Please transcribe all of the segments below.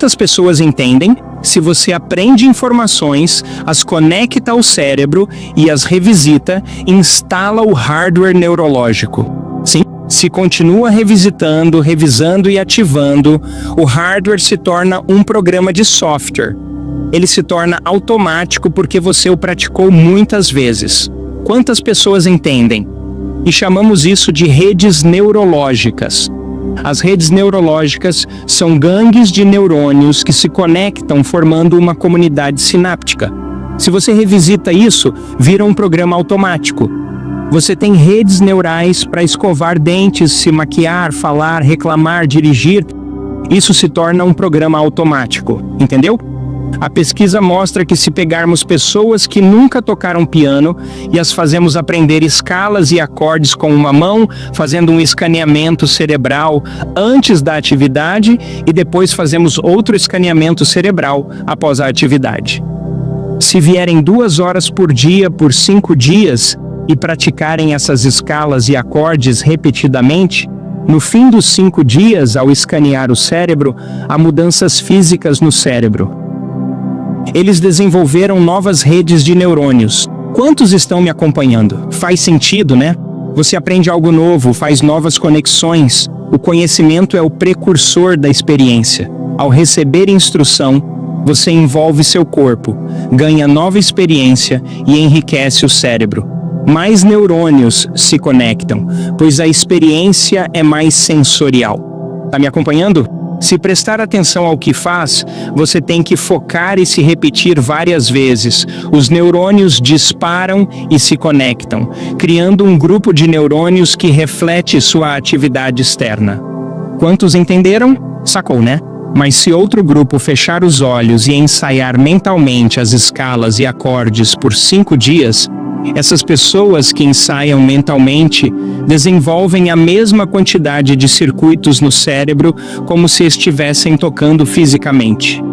Quantas pessoas entendem? Se você aprende informações, as conecta ao cérebro e as revisita, instala o hardware neurológico. Sim, se continua revisitando, revisando e ativando, o hardware se torna um programa de software. Ele se torna automático porque você o praticou muitas vezes. Quantas pessoas entendem? E chamamos isso de redes neurológicas. As redes neurológicas são gangues de neurônios que se conectam formando uma comunidade sináptica. Se você revisita isso, vira um programa automático. Você tem redes neurais para escovar dentes, se maquiar, falar, reclamar, dirigir. Isso se torna um programa automático, entendeu? A pesquisa mostra que se pegarmos pessoas que nunca tocaram piano e as fazemos aprender escalas e acordes com uma mão, fazendo um escaneamento cerebral antes da atividade e depois fazemos outro escaneamento cerebral após a atividade. Se vierem 2 horas por dia por 5 dias e praticarem essas escalas e acordes repetidamente, no fim dos 5 dias, ao escanear o cérebro, há mudanças físicas no cérebro. Eles desenvolveram novas redes de neurônios. Quantos estão me acompanhando? Faz sentido, né? Você aprende algo novo, faz novas conexões. O conhecimento é o precursor da experiência. Ao receber instrução, você envolve seu corpo, ganha nova experiência e enriquece o cérebro. Mais neurônios se conectam, pois a experiência é mais sensorial. Tá me acompanhando? Se prestar atenção ao que faz, você tem que focar e se repetir várias vezes. Os neurônios disparam e se conectam, criando um grupo de neurônios que reflete sua atividade externa. Quantos entenderam? Sacou, né? Mas se outro grupo fechar os olhos e ensaiar mentalmente as escalas e acordes por 5 dias, essas pessoas que ensaiam mentalmente desenvolvem a mesma quantidade de circuitos no cérebro como se estivessem tocando fisicamente.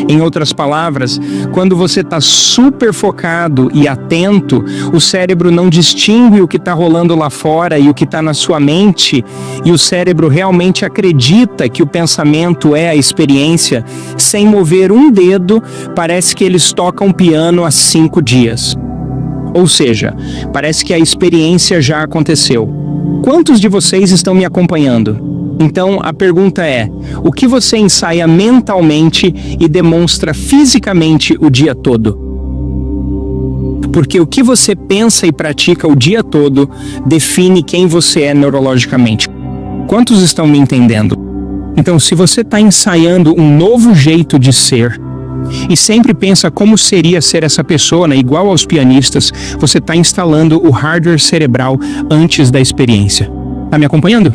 Em outras palavras, quando você está super focado e atento, o cérebro não distingue o que está rolando lá fora e o que está na sua mente, e o cérebro realmente acredita que o pensamento é a experiência. Sem mover um dedo, parece que eles tocam piano há 5 dias. Ou seja, parece que a experiência já aconteceu. Quantos de vocês estão me acompanhando? Então, a pergunta é, o que você ensaia mentalmente e demonstra fisicamente o dia todo? Porque o que você pensa e pratica o dia todo define quem você é neurologicamente. Quantos estão me entendendo? Então, se você está ensaiando um novo jeito de ser, e sempre pensa como seria ser essa pessoa, né? Igual aos pianistas, você está instalando o hardware cerebral antes da experiência. Tá me acompanhando?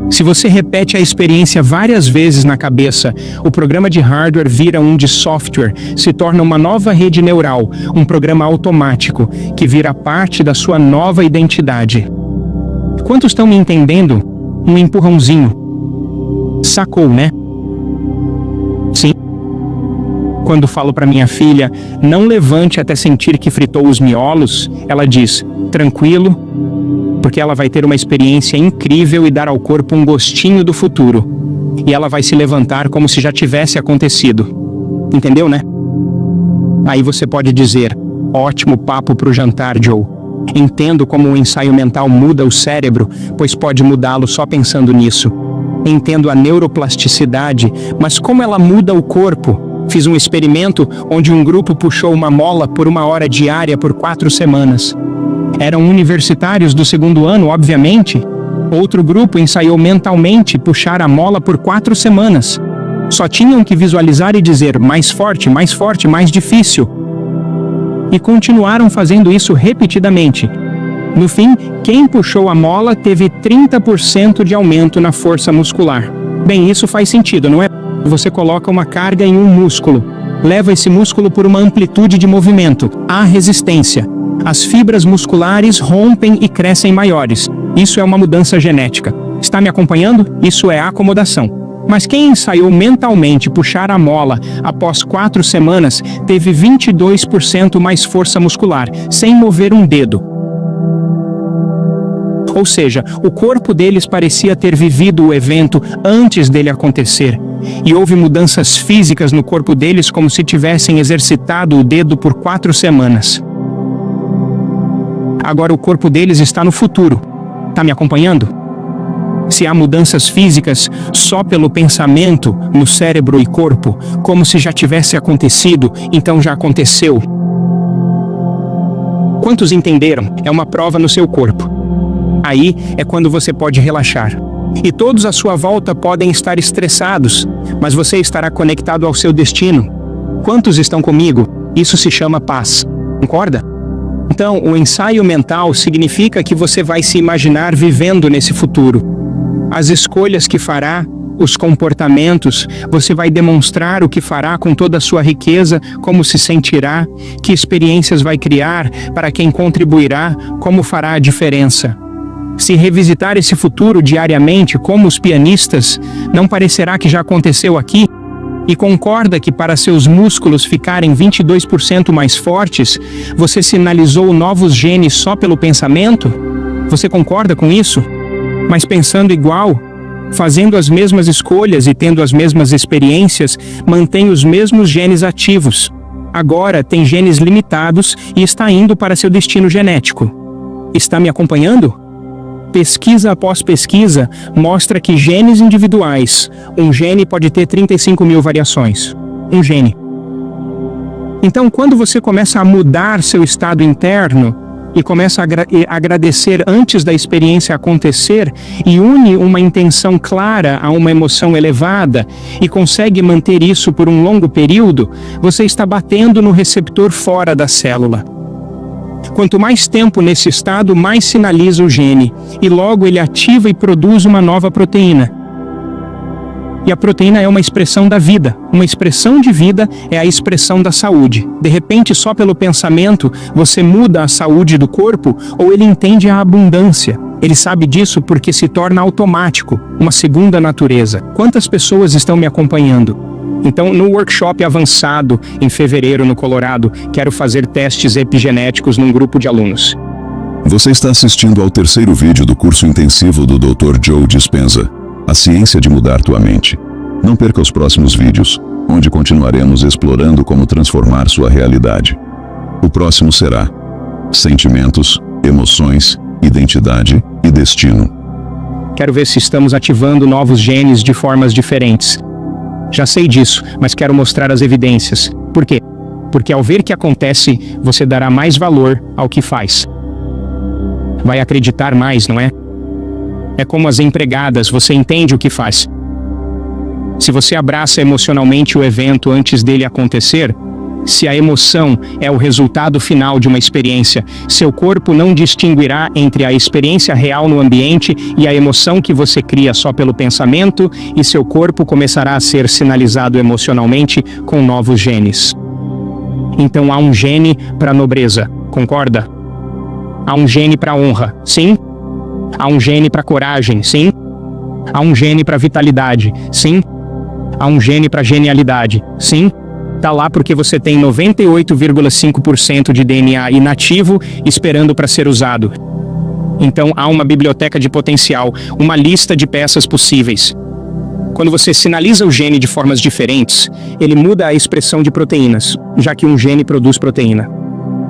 Se você repete a experiência várias vezes na cabeça, o programa de hardware vira um de software, se torna uma nova rede neural, um programa automático, que vira parte da sua nova identidade. Quantos estão me entendendo? Um empurrãozinho. Sacou, né? Sim. Quando falo para minha filha, não levante até sentir que fritou os miolos, ela diz, tranquilo, porque ela vai ter uma experiência incrível e dar ao corpo um gostinho do futuro. E ela vai se levantar como se já tivesse acontecido. Entendeu, né? Aí você pode dizer, ótimo papo pro jantar, Joe. Entendo como o ensaio mental muda o cérebro, pois pode mudá-lo só pensando nisso. Entendo a neuroplasticidade, mas como ela muda o corpo? Fiz um experimento onde um grupo puxou uma mola por 1 hora diária por 4 semanas. Eram universitários do 2º ano, obviamente. Outro grupo ensaiou mentalmente puxar a mola por 4 semanas. Só tinham que visualizar e dizer mais forte, mais difícil. E continuaram fazendo isso repetidamente. No fim, quem puxou a mola teve 30% de aumento na força muscular. Bem, isso faz sentido, não é? Você coloca uma carga em um músculo, leva esse músculo por uma amplitude de movimento, há resistência. As fibras musculares rompem e crescem maiores. Isso é uma mudança genética. Está me acompanhando? Isso é acomodação. Mas quem ensaiou mentalmente puxar a mola após 4 semanas teve 22% mais força muscular, sem mover um dedo. Ou seja, o corpo deles parecia ter vivido o evento antes dele acontecer. e houve mudanças físicas no corpo deles como se tivessem exercitado o dedo por 4 semanas. Agora o corpo deles está no futuro. Tá me acompanhando? Se há mudanças físicas só pelo pensamento no cérebro e corpo, como se já tivesse acontecido, então já aconteceu. Quantos entenderam? É uma prova no seu corpo. Aí é quando você pode relaxar. E todos à sua volta podem estar estressados, mas você estará conectado ao seu destino. Quantos estão comigo? Isso se chama paz. Concorda? Então, o ensaio mental significa que você vai se imaginar vivendo nesse futuro. As escolhas que fará, os comportamentos, você vai demonstrar o que fará com toda a sua riqueza, como se sentirá, que experiências vai criar, para quem contribuirá, como fará a diferença. Se revisitar esse futuro diariamente, como os pianistas, não parecerá que já aconteceu aqui? E concorda que para seus músculos ficarem 22% mais fortes, você sinalizou novos genes só pelo pensamento? Você concorda com isso? Mas pensando igual, fazendo as mesmas escolhas e tendo as mesmas experiências, mantém os mesmos genes ativos. Agora tem genes limitados e está indo para seu destino genético. Está me acompanhando? Pesquisa após pesquisa mostra que genes individuais, um gene pode ter 35 mil variações. Um gene. Então, quando você começa a mudar seu estado interno e começa a agradecer antes da experiência acontecer e une uma intenção clara a uma emoção elevada e consegue manter isso por um longo período, você está batendo no receptor fora da célula. Quanto mais tempo nesse estado, mais sinaliza o gene, e logo ele ativa e produz uma nova proteína. E a proteína é uma expressão da vida. Uma expressão de vida é a expressão da saúde. De repente, só pelo pensamento, você muda a saúde do corpo, ou ele entende a abundância. Ele sabe disso porque se torna automático, uma segunda natureza. Quantas pessoas estão me acompanhando? Então, no workshop avançado, em fevereiro, no Colorado, quero fazer testes epigenéticos num grupo de alunos. Você está assistindo ao terceiro vídeo do curso intensivo do Dr. Joe Dispenza, A Ciência de Mudar Tua Mente. Não perca os próximos vídeos, onde continuaremos explorando como transformar sua realidade. O próximo será Sentimentos, Emoções, Identidade e Destino. Quero ver se estamos ativando novos genes de formas diferentes. Já sei disso, mas quero mostrar as evidências. Por quê? Porque ao ver que acontece, você dará mais valor ao que faz. Vai acreditar mais, não é? É como as empregadas, você entende o que faz. Se você abraça emocionalmente o evento antes dele acontecer, se a emoção é o resultado final de uma experiência, seu corpo não distinguirá entre a experiência real no ambiente e a emoção que você cria só pelo pensamento, e seu corpo começará a ser sinalizado emocionalmente com novos genes. Então há um gene para nobreza, concorda? Há um gene para honra, sim? Há um gene para coragem, sim? Há um gene para vitalidade, sim? Há um gene para genialidade, sim? Tá lá porque você tem 98,5% de DNA inativo esperando para ser usado. Então há uma biblioteca de potencial, uma lista de peças possíveis. Quando você sinaliza o gene de formas diferentes, ele muda a expressão de proteínas, já que um gene produz proteína.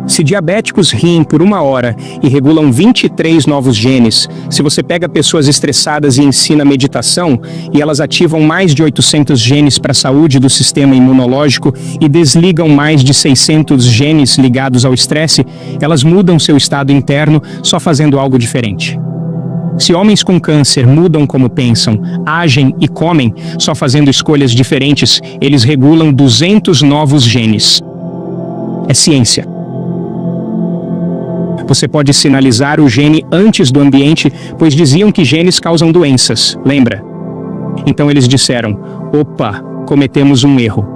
Se diabéticos riem por 1 hora e regulam 23 novos genes, se você pega pessoas estressadas e ensina meditação, e elas ativam mais de 800 genes para a saúde do sistema imunológico e desligam mais de 600 genes ligados ao estresse, elas mudam seu estado interno só fazendo algo diferente. Se homens com câncer mudam como pensam, agem e comem, só fazendo escolhas diferentes, eles regulam 200 novos genes. É ciência. Você pode sinalizar o gene antes do ambiente, pois diziam que genes causam doenças, lembra? Então eles disseram, opa, cometemos um erro.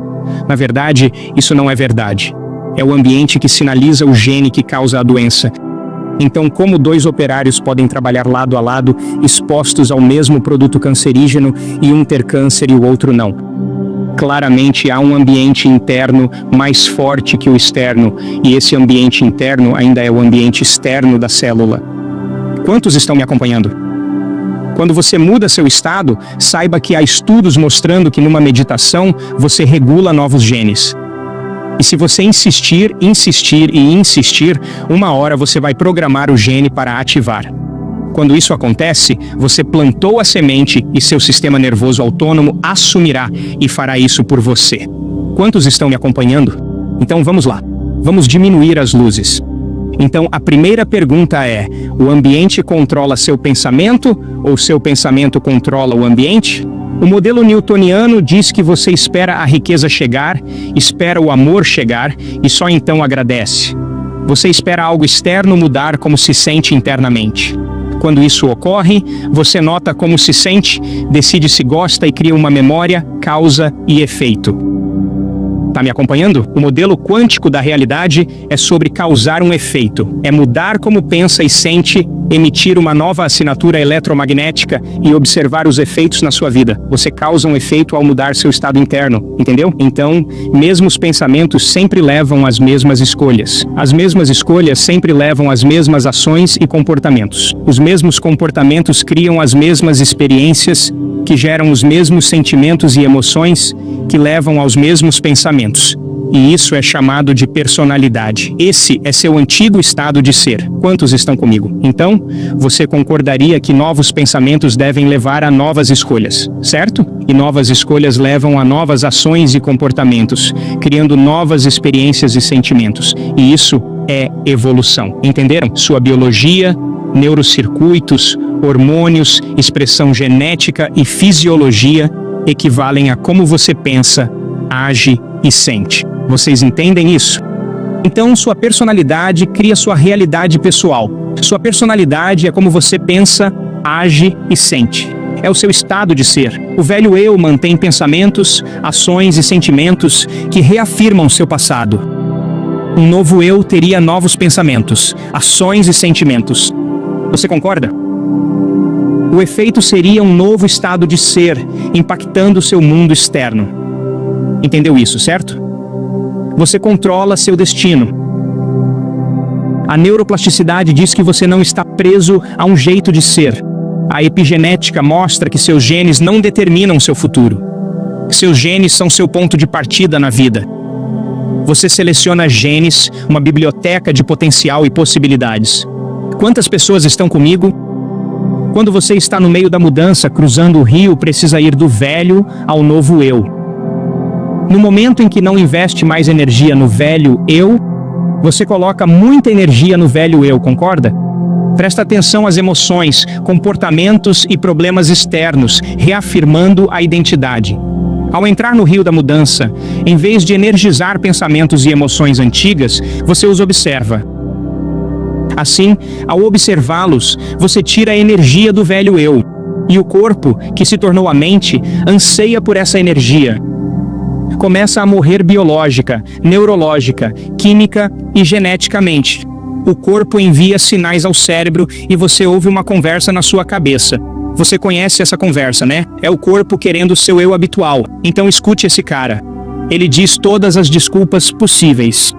Na verdade, isso não é verdade. É o ambiente que sinaliza o gene que causa a doença. Então, como 2 operários podem trabalhar lado a lado, expostos ao mesmo produto cancerígeno, e um ter câncer e o outro não? Claramente há um ambiente interno mais forte que o externo, e esse ambiente interno ainda é o ambiente externo da célula. Quantos estão me acompanhando? Quando você muda seu estado, saiba que há estudos mostrando que numa meditação você regula novos genes. E se você insistir, insistir e insistir, uma hora você vai programar o gene para ativar. Quando isso acontece, você plantou a semente e seu sistema nervoso autônomo assumirá e fará isso por você. Quantos estão me acompanhando? Então vamos lá. Vamos diminuir as luzes. Então a primeira pergunta é: o ambiente controla seu pensamento ou seu pensamento controla o ambiente? O modelo newtoniano diz que você espera a riqueza chegar, espera o amor chegar e só então agradece. Você espera algo externo mudar como se sente internamente. Quando isso ocorre, você nota como se sente, decide se gosta e cria uma memória, causa e efeito. Tá me acompanhando? O modelo quântico da realidade é sobre causar um efeito. É mudar como pensa e sente, emitir uma nova assinatura eletromagnética e observar os efeitos na sua vida. Você causa um efeito ao mudar seu estado interno, entendeu? Então, mesmo os pensamentos sempre levam às mesmas escolhas. As mesmas escolhas sempre levam às mesmas ações e comportamentos. Os mesmos comportamentos criam as mesmas experiências, que geram os mesmos sentimentos e emoções, que levam aos mesmos pensamentos. E isso é chamado de personalidade. Esse é seu antigo estado de ser. Quantos estão comigo? Então, você concordaria que novos pensamentos devem levar a novas escolhas, certo? E novas escolhas levam a novas ações e comportamentos, criando novas experiências e sentimentos. E isso é evolução. Entenderam? Sua biologia, neurocircuitos, hormônios, expressão genética e fisiologia equivalem a como você pensa, age e sente. Vocês entendem isso? Então, sua personalidade cria sua realidade pessoal. Sua personalidade é como você pensa, age e sente. É o seu estado de ser. O velho eu mantém pensamentos, ações e sentimentos que reafirmam seu passado. Um novo eu teria novos pensamentos, ações e sentimentos. Você concorda? O efeito seria um novo estado de ser, impactando seu mundo externo. Entendeu isso, certo? Você controla seu destino. A neuroplasticidade diz que você não está preso a um jeito de ser. A epigenética mostra que seus genes não determinam seu futuro. Seus genes são seu ponto de partida na vida. Você seleciona genes, uma biblioteca de potencial e possibilidades. Quantas pessoas estão comigo? Quando você está no meio da mudança, cruzando o rio, precisa ir do velho ao novo eu. No momento em que não investe mais energia no velho eu, você coloca muita energia no velho eu, concorda? Presta atenção às emoções, comportamentos e problemas externos, reafirmando a identidade. Ao entrar no rio da mudança, em vez de energizar pensamentos e emoções antigas, você os observa. Assim, ao observá-los, você tira a energia do velho eu. E o corpo, que se tornou a mente, anseia por essa energia. Começa a morrer biológica, neurológica, química e geneticamente. O corpo envia sinais ao cérebro e você ouve uma conversa na sua cabeça. Você conhece essa conversa, né? É o corpo querendo o seu eu habitual. Então escute esse cara. Ele diz todas as desculpas possíveis.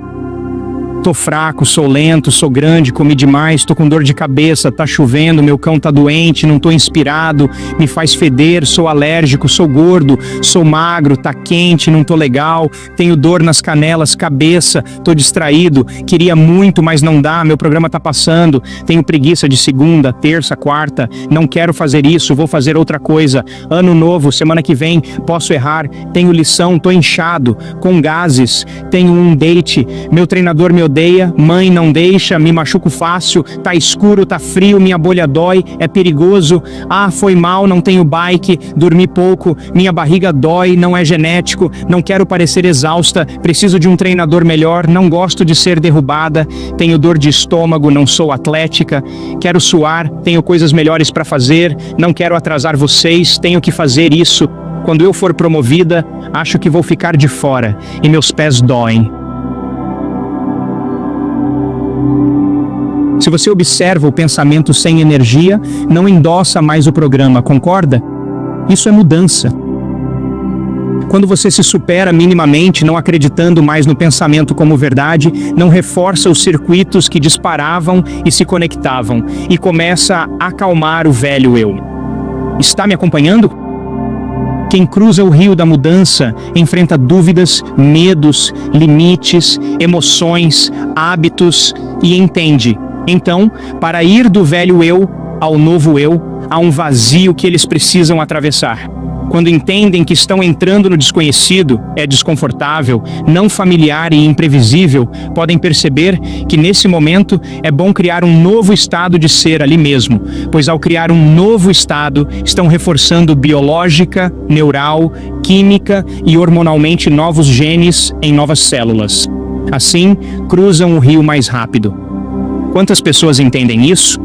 Tô fraco, sou lento, sou grande, comi demais, tô com dor de cabeça, tá chovendo, meu cão tá doente, não tô inspirado, me faz feder, sou alérgico, sou gordo, sou magro, tá quente, não tô legal, tenho dor nas canelas, cabeça, tô distraído, queria muito, mas não dá, meu programa tá passando, tenho preguiça de segunda, terça, quarta, não quero fazer isso, vou fazer outra coisa, ano novo, semana que vem, posso errar, tenho lição, tô inchado, com gases, tenho um date, meu treinador me odeia, mãe não deixa, me machuco fácil, tá escuro, tá frio, minha bolha dói, é perigoso, foi mal, não tenho bike, dormi pouco, minha barriga dói, não é genético, não quero parecer exausta, preciso de um treinador melhor, não gosto de ser derrubada, tenho dor de estômago, não sou atlética, quero suar, tenho coisas melhores para fazer, não quero atrasar vocês, tenho que fazer isso, quando eu for promovida, acho que vou ficar de fora, e meus pés doem. Se você observa o pensamento sem energia, não endossa mais o programa, concorda? Isso é mudança. Quando você se supera minimamente, não acreditando mais no pensamento como verdade, não reforça os circuitos que disparavam e se conectavam, e começa a acalmar o velho eu. Está me acompanhando? Quem cruza o rio da mudança enfrenta dúvidas, medos, limites, emoções, hábitos e entende. Então, para ir do velho eu ao novo eu, há um vazio que eles precisam atravessar. Quando entendem que estão entrando no desconhecido, é desconfortável, não familiar e imprevisível, podem perceber que nesse momento é bom criar um novo estado de ser ali mesmo, pois ao criar um novo estado, estão reforçando biológica, neural, química e hormonalmente novos genes em novas células. Assim, cruzam o rio mais rápido. Quantas pessoas entendem isso?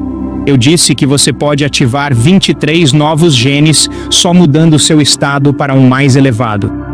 Eu disse que você pode ativar 23 novos genes só mudando seu estado para um mais elevado.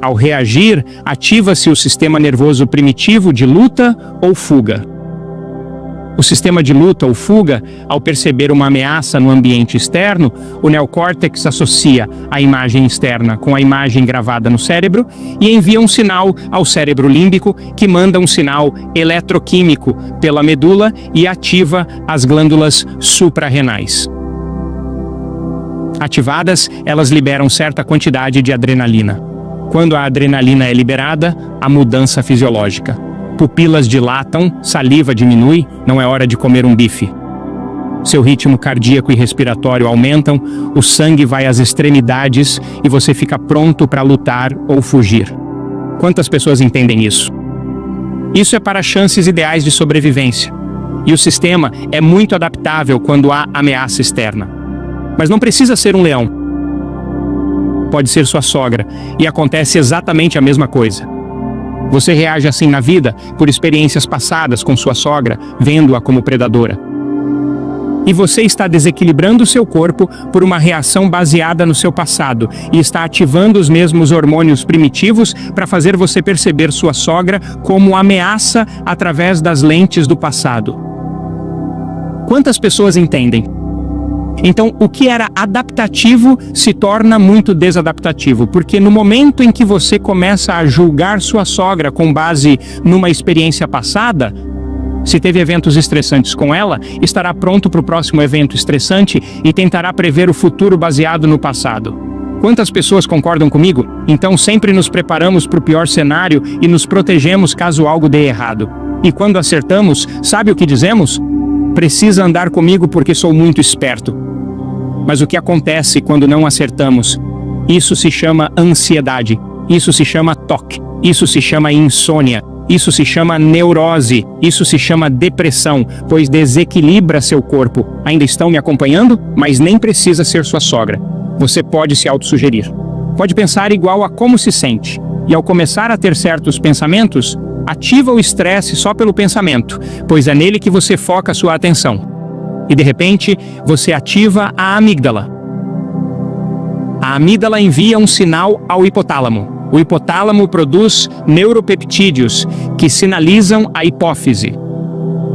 Ao reagir, ativa-se o sistema nervoso primitivo de luta ou fuga. O sistema de luta ou fuga, ao perceber uma ameaça no ambiente externo, o neocórtex associa a imagem externa com a imagem gravada no cérebro e envia um sinal ao cérebro límbico, que manda um sinal eletroquímico pela medula e ativa as glândulas suprarrenais. Ativadas, elas liberam certa quantidade de adrenalina. Quando a adrenalina é liberada, há mudança fisiológica. Pupilas dilatam, saliva diminui, não é hora de comer um bife. Seu ritmo cardíaco e respiratório aumentam, o sangue vai às extremidades e você fica pronto para lutar ou fugir. Quantas pessoas entendem isso? Isso é para chances ideais de sobrevivência. E o sistema é muito adaptável quando há ameaça externa. Mas não precisa ser um leão. Pode ser sua sogra, e acontece exatamente a mesma coisa. Você reage assim na vida por experiências passadas com sua sogra, vendo-a como predadora. E você está desequilibrando seu corpo por uma reação baseada no seu passado e está ativando os mesmos hormônios primitivos para fazer você perceber sua sogra como ameaça através das lentes do passado. Quantas pessoas entendem? Então, o que era adaptativo se torna muito desadaptativo, porque no momento em que você começa a julgar sua sogra com base numa experiência passada, se teve eventos estressantes com ela, estará pronto para o próximo evento estressante e tentará prever o futuro baseado no passado. Quantas pessoas concordam comigo? Então sempre nos preparamos para o pior cenário e nos protegemos caso algo dê errado. E quando acertamos, sabe o que dizemos? Precisa andar comigo porque sou muito esperto. Mas o que acontece quando não acertamos? Isso se chama ansiedade, isso se chama TOC, isso se chama insônia, isso se chama neurose, isso se chama depressão, pois desequilibra seu corpo. Ainda estão me acompanhando? Mas nem precisa ser sua sogra. Você pode se autossugerir. Pode pensar igual a como se sente. E ao começar a ter certos pensamentos, ativa o estresse só pelo pensamento, pois é nele que você foca sua atenção. E de repente, você ativa a amígdala. A amígdala envia um sinal ao hipotálamo. O hipotálamo produz neuropeptídeos que sinalizam a hipófise.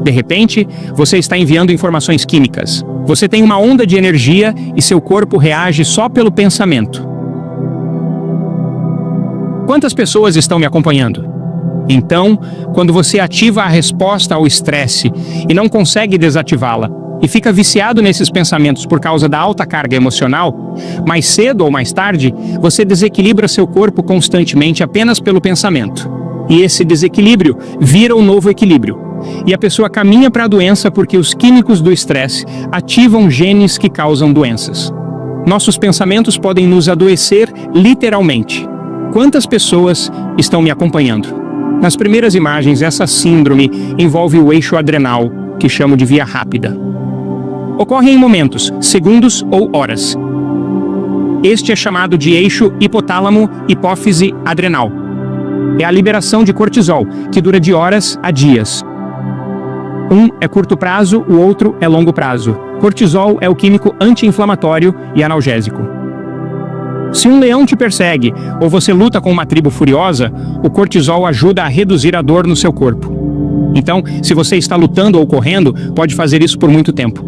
De repente, você está enviando informações químicas. Você tem uma onda de energia e seu corpo reage só pelo pensamento. Quantas pessoas estão me acompanhando? Então, quando você ativa a resposta ao estresse e não consegue desativá-la, e fica viciado nesses pensamentos por causa da alta carga emocional, mais cedo ou mais tarde, você desequilibra seu corpo constantemente apenas pelo pensamento. E esse desequilíbrio vira um novo equilíbrio. E a pessoa caminha para a doença porque os químicos do estresse ativam genes que causam doenças. Nossos pensamentos podem nos adoecer literalmente. Quantas pessoas estão me acompanhando? Nas primeiras imagens, essa síndrome envolve o eixo adrenal, que chamo de via rápida. Ocorre em momentos, segundos ou horas. Este é chamado de eixo hipotálamo-hipófise adrenal. É a liberação de cortisol, que dura de horas a dias. Um é curto prazo, o outro é longo prazo. Cortisol é o químico anti-inflamatório e analgésico. Se um leão te persegue ou você luta com uma tribo furiosa, o cortisol ajuda a reduzir a dor no seu corpo. Então, se você está lutando ou correndo, pode fazer isso por muito tempo.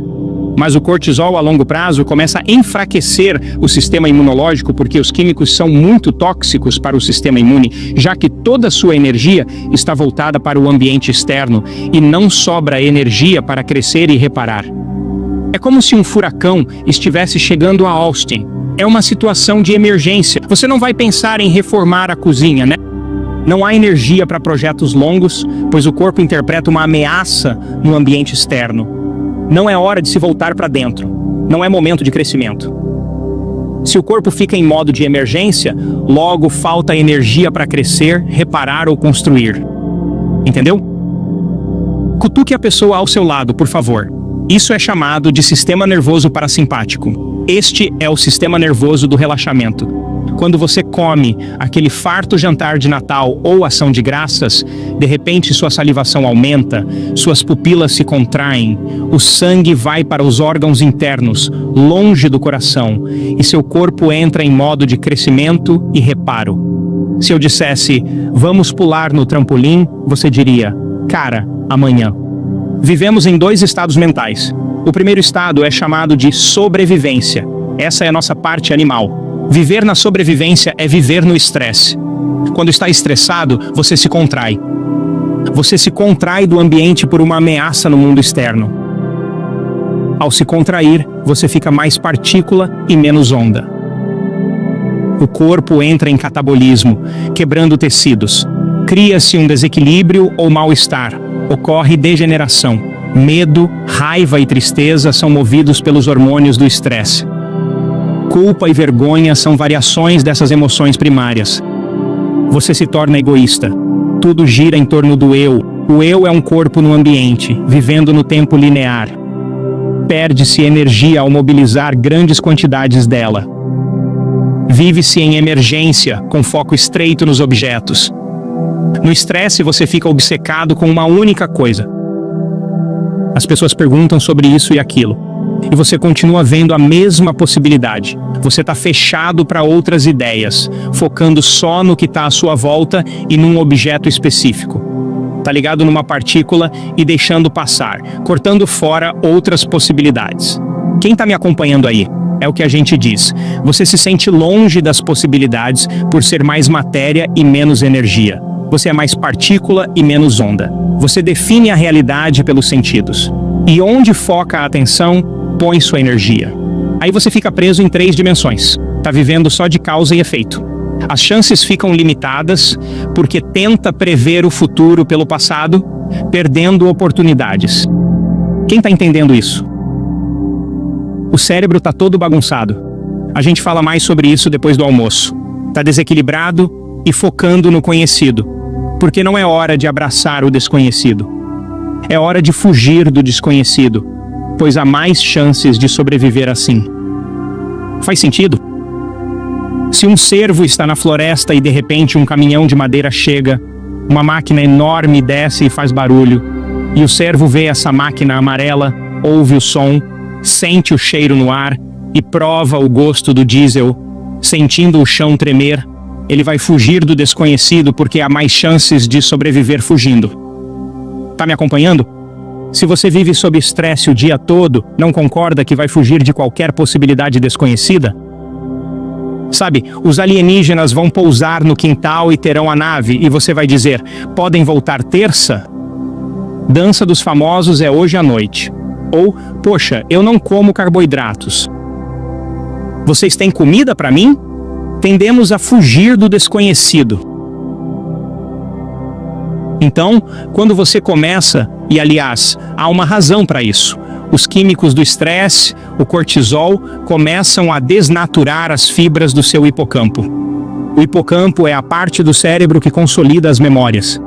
Mas o cortisol a longo prazo começa a enfraquecer o sistema imunológico porque os químicos são muito tóxicos para o sistema imune, já que toda a sua energia está voltada para o ambiente externo e não sobra energia para crescer e reparar. É como se um furacão estivesse chegando a Austin. É uma situação de emergência. Você não vai pensar em reformar a cozinha, né? Não há energia para projetos longos, pois o corpo interpreta uma ameaça no ambiente externo. Não é hora de se voltar para dentro. Não é momento de crescimento. Se o corpo fica em modo de emergência, logo falta energia para crescer, reparar ou construir. Entendeu? Cutuque a pessoa ao seu lado, por favor. Isso é chamado de sistema nervoso parasimpático. Este é o sistema nervoso do relaxamento. Quando você come aquele farto jantar de Natal ou ação de graças, de repente sua salivação aumenta, suas pupilas se contraem, o sangue vai para os órgãos internos, longe do coração, e seu corpo entra em modo de crescimento e reparo. Se eu dissesse, vamos pular no trampolim, você diria, cara, amanhã. Vivemos em dois estados mentais. O primeiro estado é chamado de sobrevivência. Essa é a nossa parte animal. Viver na sobrevivência é viver no estresse. Quando está estressado, você se contrai. Você se contrai do ambiente por uma ameaça no mundo externo. Ao se contrair, você fica mais partícula e menos onda. O corpo entra em catabolismo, quebrando tecidos. Cria-se um desequilíbrio ou mal-estar. Ocorre degeneração. Medo, raiva e tristeza são movidos pelos hormônios do estresse. Culpa e vergonha são variações dessas emoções primárias. Você se torna egoísta. Tudo gira em torno do eu. O eu é um corpo no ambiente, vivendo no tempo linear. Perde-se energia ao mobilizar grandes quantidades dela. Vive-se em emergência, com foco estreito nos objetos. No estresse, você fica obcecado com uma única coisa. As pessoas perguntam sobre isso e aquilo. E você continua vendo a mesma possibilidade. Você está fechado para outras ideias, focando só no que está à sua volta e num objeto específico. Está ligado numa partícula e deixando passar, cortando fora outras possibilidades. Quem está me acompanhando aí? É o que a gente diz. Você se sente longe das possibilidades por ser mais matéria e menos energia. Você é mais partícula e menos onda. Você define a realidade pelos sentidos. E onde foca a atenção, põe sua energia. Aí você fica preso em 3 dimensões. Tá vivendo só de causa e efeito. As chances ficam limitadas porque tenta prever o futuro pelo passado, perdendo oportunidades. Quem tá entendendo isso? O cérebro tá todo bagunçado. A gente fala mais sobre isso depois do almoço. Tá desequilibrado e focando no conhecido. Porque não é hora de abraçar o desconhecido. É hora de fugir do desconhecido, pois há mais chances de sobreviver assim. Faz sentido? Se um cervo está na floresta e de repente um caminhão de madeira chega, uma máquina enorme desce e faz barulho, e o cervo vê essa máquina amarela, ouve o som, sente o cheiro no ar e prova o gosto do diesel, sentindo o chão tremer, ele vai fugir do desconhecido porque há mais chances de sobreviver fugindo. Tá me acompanhando? Se você vive sob estresse o dia todo, não concorda que vai fugir de qualquer possibilidade desconhecida? Sabe, os alienígenas vão pousar no quintal e terão a nave, e você vai dizer, podem voltar terça? Dança dos Famosos é hoje à noite. Ou, poxa, eu não como carboidratos. Vocês têm comida para mim? Tendemos a fugir do desconhecido. Então, quando você começa, e aliás, há uma razão para isso, os químicos do estresse, o cortisol, começam a desnaturar as fibras do seu hipocampo. O hipocampo é a parte do cérebro que consolida as memórias.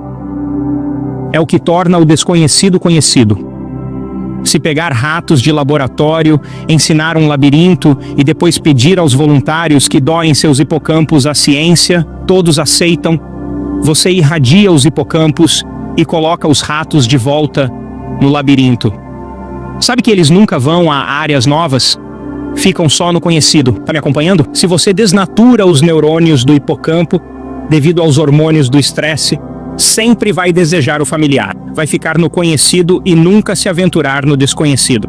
É o que torna o desconhecido conhecido. Se pegar ratos de laboratório, ensinar um labirinto e depois pedir aos voluntários que doem seus hipocampos à ciência, todos aceitam. Você irradia os hipocampos e coloca os ratos de volta no labirinto. Sabe que eles nunca vão a áreas novas? Ficam só no conhecido. Tá me acompanhando? Se você desnatura os neurônios do hipocampo, devido aos hormônios do estresse, sempre vai desejar o familiar. Vai ficar no conhecido e nunca se aventurar no desconhecido.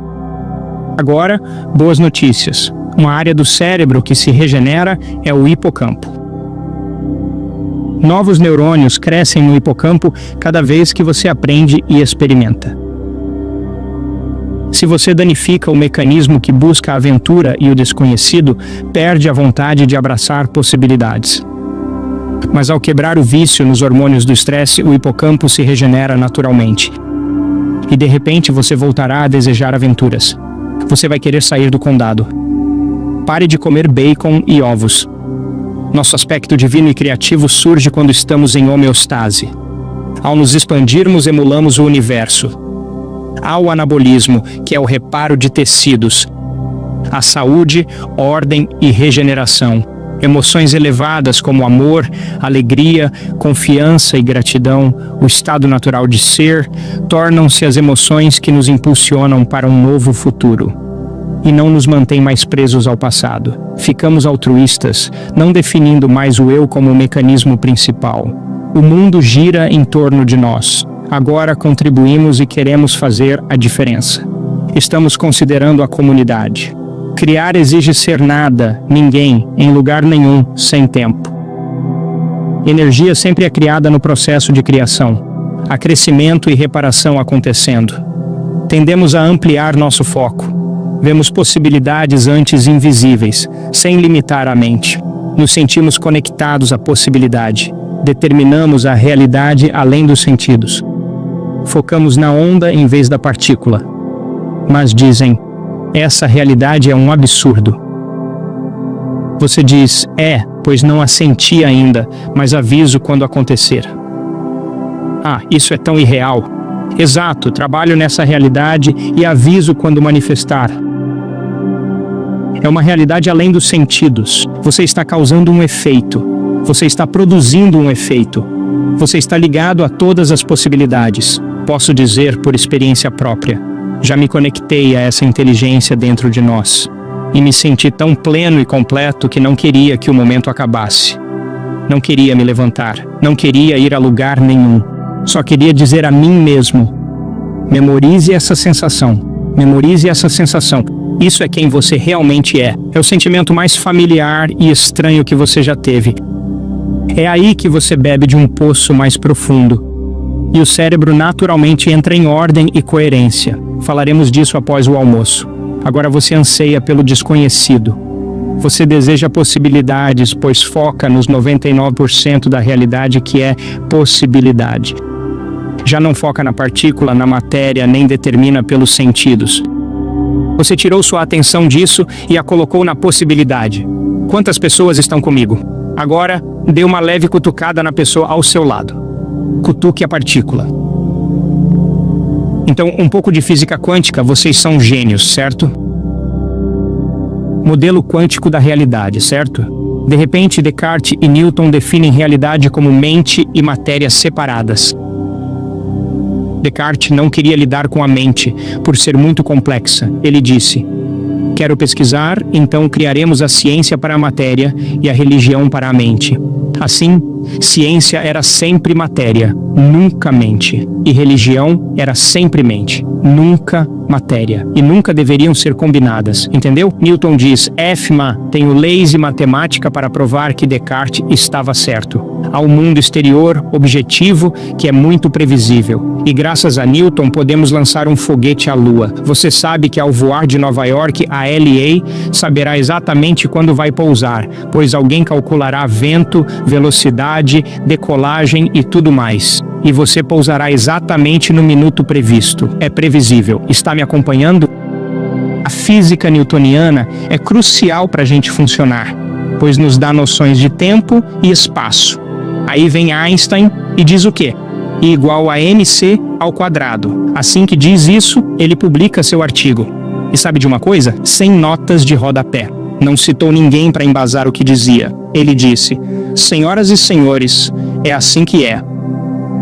Agora, boas notícias. Uma área do cérebro que se regenera é o hipocampo. Novos neurônios crescem no hipocampo cada vez que você aprende e experimenta. Se você danifica o mecanismo que busca a aventura e o desconhecido, perde a vontade de abraçar possibilidades. Mas ao quebrar o vício nos hormônios do estresse, o hipocampo se regenera naturalmente. E de repente você voltará a desejar aventuras. Você vai querer sair do condado. Pare de comer bacon e ovos. Nosso aspecto divino e criativo surge quando estamos em homeostase. Ao nos expandirmos, emulamos o universo. Há o anabolismo, que é o reparo de tecidos. A saúde, ordem e regeneração. Emoções elevadas como amor, alegria, confiança e gratidão, o estado natural de ser, tornam-se as emoções que nos impulsionam para um novo futuro. E não nos mantém mais presos ao passado. Ficamos altruístas, não definindo mais o eu como o mecanismo principal. O mundo gira em torno de nós. Agora contribuímos e queremos fazer a diferença. Estamos considerando a comunidade. Criar exige ser nada, ninguém, em lugar nenhum, sem tempo. Energia sempre é criada no processo de criação. Há crescimento e reparação acontecendo. Tendemos a ampliar nosso foco. Vemos possibilidades antes invisíveis, sem limitar a mente. Nos sentimos conectados à possibilidade. Determinamos a realidade além dos sentidos. Focamos na onda em vez da partícula. Mas dizem, essa realidade é um absurdo. Você diz, pois não a senti ainda, mas aviso quando acontecer. Isso é tão irreal. Exato, trabalho nessa realidade e aviso quando manifestar. É uma realidade além dos sentidos. Você está causando um efeito. Você está produzindo um efeito. Você está ligado a todas as possibilidades. Posso dizer por experiência própria. Já me conectei a essa inteligência dentro de nós. E me senti tão pleno e completo que não queria que o momento acabasse. Não queria me levantar. Não queria ir a lugar nenhum. Só queria dizer a mim mesmo: memorize essa sensação. Memorize essa sensação. Isso é quem você realmente é. É o sentimento mais familiar e estranho que você já teve. É aí que você bebe de um poço mais profundo. E o cérebro naturalmente entra em ordem e coerência. Falaremos disso após o almoço. Agora você anseia pelo desconhecido. Você deseja possibilidades, pois foca nos 99% da realidade que é possibilidade. Já não foca na partícula, na matéria, nem determina pelos sentidos. Você tirou sua atenção disso e a colocou na possibilidade. Quantas pessoas estão comigo? Agora, dê uma leve cutucada na pessoa ao seu lado. Cutuque a partícula. Então, um pouco de física quântica, vocês são gênios, certo? Modelo quântico da realidade, certo? De repente, Descartes e Newton definem realidade como mente e matéria separadas. Descartes não queria lidar com a mente, por ser muito complexa. Ele disse: quero pesquisar, então criaremos a ciência para a matéria e a religião para a mente. Assim, ciência era sempre matéria, nunca mente. E religião era sempre mente, nunca matéria. E nunca deveriam ser combinadas, entendeu? Newton diz, tenho leis e matemática para provar que Descartes estava certo. Há um mundo exterior, objetivo, que é muito previsível. E graças a Newton podemos lançar um foguete à Lua. Você sabe que ao voar de Nova York, a LA saberá exatamente quando vai pousar, pois alguém calculará vento, velocidade, decolagem e tudo mais. E você pousará exatamente no minuto previsto. É previsível. Está me acompanhando? A física newtoniana é crucial para a gente funcionar, pois nos dá noções de tempo e espaço. Aí vem Einstein e diz o quê? igual a mc ao quadrado. Assim que diz isso, ele publica seu artigo. E sabe de uma coisa? Sem notas de rodapé. Não citou ninguém para embasar o que dizia. Ele disse: senhoras e senhores, é assim que é.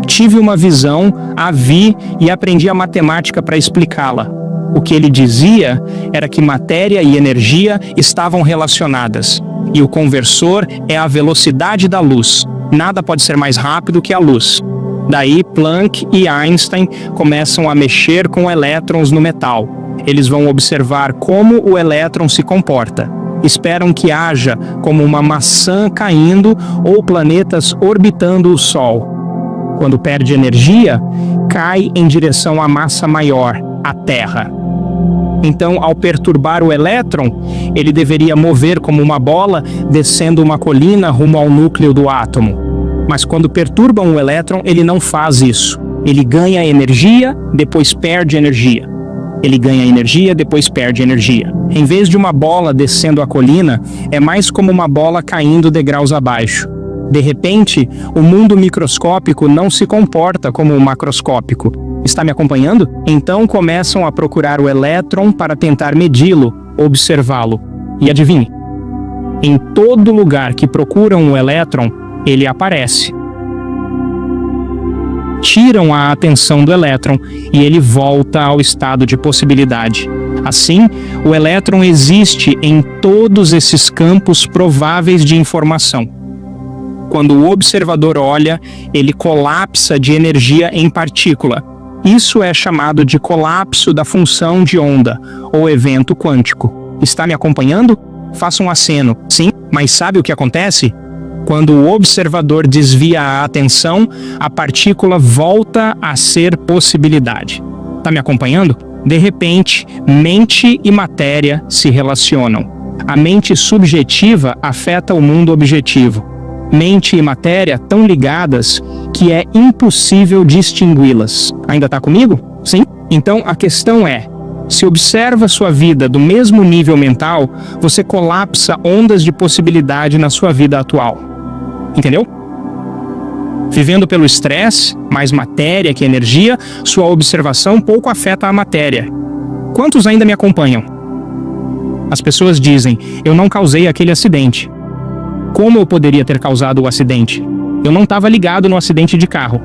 Tive uma visão, a vi e aprendi a matemática para explicá-la. O que ele dizia era que matéria e energia estavam relacionadas. E o conversor é a velocidade da luz. Nada pode ser mais rápido que a luz. Daí Planck e Einstein começam a mexer com elétrons no metal. Eles vão observar como o elétron se comporta. Esperam que haja como uma maçã caindo ou planetas orbitando o Sol. Quando perde energia, cai em direção à massa maior, a Terra. Então, ao perturbar o elétron, ele deveria mover como uma bola, descendo uma colina rumo ao núcleo do átomo. Mas quando perturbam o elétron, ele não faz isso. Ele ganha energia, depois perde energia. Ele ganha energia, depois perde energia. Em vez de uma bola descendo a colina, é mais como uma bola caindo degraus abaixo. De repente, o mundo microscópico não se comporta como o macroscópico. Está me acompanhando? Então começam a procurar o elétron para tentar medi-lo, observá-lo. E adivinhe, em todo lugar que procuram o elétron, ele aparece. Tiram a atenção do elétron e ele volta ao estado de possibilidade. Assim, o elétron existe em todos esses campos prováveis de informação. Quando o observador olha, ele colapsa de energia em partícula. Isso é chamado de colapso da função de onda, ou evento quântico. Está me acompanhando? Faça um aceno. Sim, mas sabe o que acontece? Quando o observador desvia a atenção, a partícula volta a ser possibilidade. Está me acompanhando? De repente, mente e matéria se relacionam. A mente subjetiva afeta o mundo objetivo. Mente e matéria tão ligadas que é impossível distingui-las. Ainda está comigo? Sim? Então a questão é: se observa sua vida do mesmo nível mental, você colapsa ondas de possibilidade na sua vida atual. Entendeu? Vivendo pelo estresse, mais matéria que energia, sua observação pouco afeta a matéria. Quantos ainda me acompanham? As pessoas dizem: eu não causei aquele acidente. Como eu poderia ter causado o acidente? Eu não estava ligado no acidente de carro.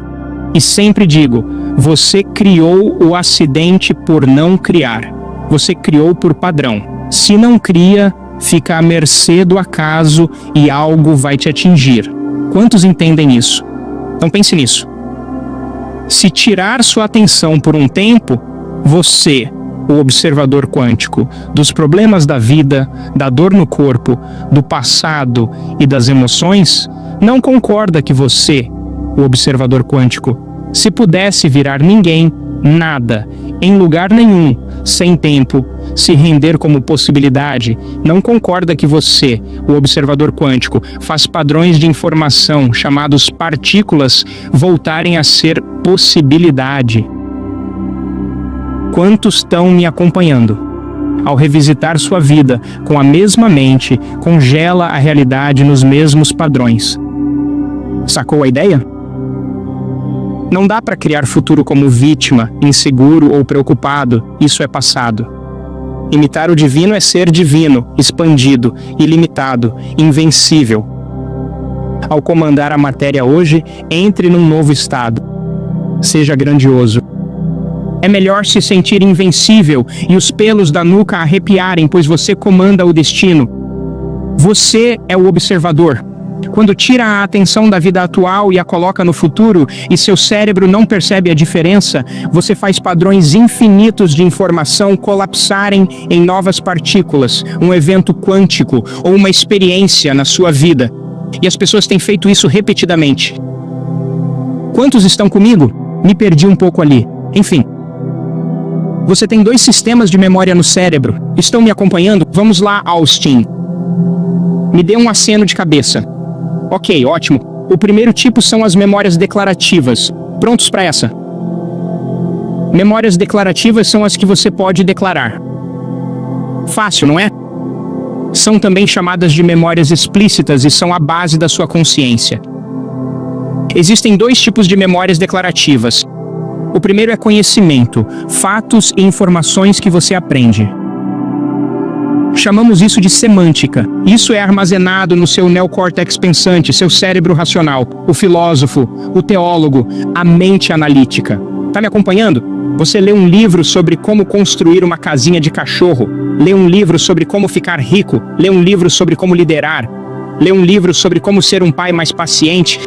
E sempre digo: você criou o acidente por não criar. Você criou por padrão. Se não cria, fica à mercê do acaso e algo vai te atingir. Quantos entendem isso? Então pense nisso. Se tirar sua atenção por um tempo, você, o observador quântico, dos problemas da vida, da dor no corpo, do passado e das emoções, não concorda que você, o observador quântico, se pudesse virar ninguém, nada, em lugar nenhum, sem tempo, se render como possibilidade, não concorda que você, o observador quântico, faz padrões de informação chamados partículas voltarem a ser possibilidade. Quantos estão me acompanhando? Ao revisitar sua vida com a mesma mente, congela a realidade nos mesmos padrões. Sacou a ideia? Não dá para criar futuro como vítima, inseguro ou preocupado. Isso é passado. Imitar o divino é ser divino, expandido, ilimitado, invencível. Ao comandar a matéria hoje, entre num novo estado. Seja grandioso. É melhor se sentir invencível e os pelos da nuca arrepiarem, pois você comanda o destino. Você é o observador. Quando tira a atenção da vida atual e a coloca no futuro, e seu cérebro não percebe a diferença, você faz padrões infinitos de informação colapsarem em novas partículas, um evento quântico ou uma experiência na sua vida. E as pessoas têm feito isso repetidamente. Quantos estão comigo? Me perdi um pouco ali. Enfim. Você tem 2 sistemas de memória no cérebro. Estão me acompanhando? Vamos lá, Austin. Me dê um aceno de cabeça. Ok, ótimo. O primeiro tipo são as memórias declarativas. Prontos para essa? Memórias declarativas são as que você pode declarar. Fácil, não é? São também chamadas de memórias explícitas e são a base da sua consciência. Existem dois tipos de memórias declarativas. O primeiro é conhecimento, fatos e informações que você aprende. Chamamos isso de semântica. Isso é armazenado no seu neocórtex pensante, seu cérebro racional, o filósofo, o teólogo, a mente analítica. Tá me acompanhando? Você lê um livro sobre como construir uma casinha de cachorro, lê um livro sobre como ficar rico, lê um livro sobre como liderar, lê um livro sobre como ser um pai mais paciente.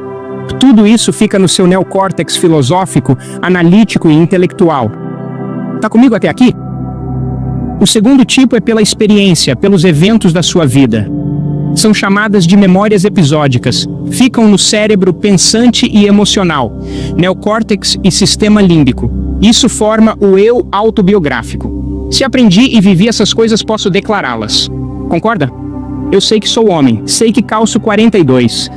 Tudo isso fica no seu neocórtex filosófico, analítico e intelectual. Tá comigo até aqui? O segundo tipo é pela experiência, pelos eventos da sua vida. São chamadas de memórias episódicas. Ficam no cérebro pensante e emocional, neocórtex e sistema límbico. Isso forma o eu autobiográfico. Se aprendi e vivi essas coisas, posso declará-las. Concorda? Eu sei que sou homem, sei que calço 42.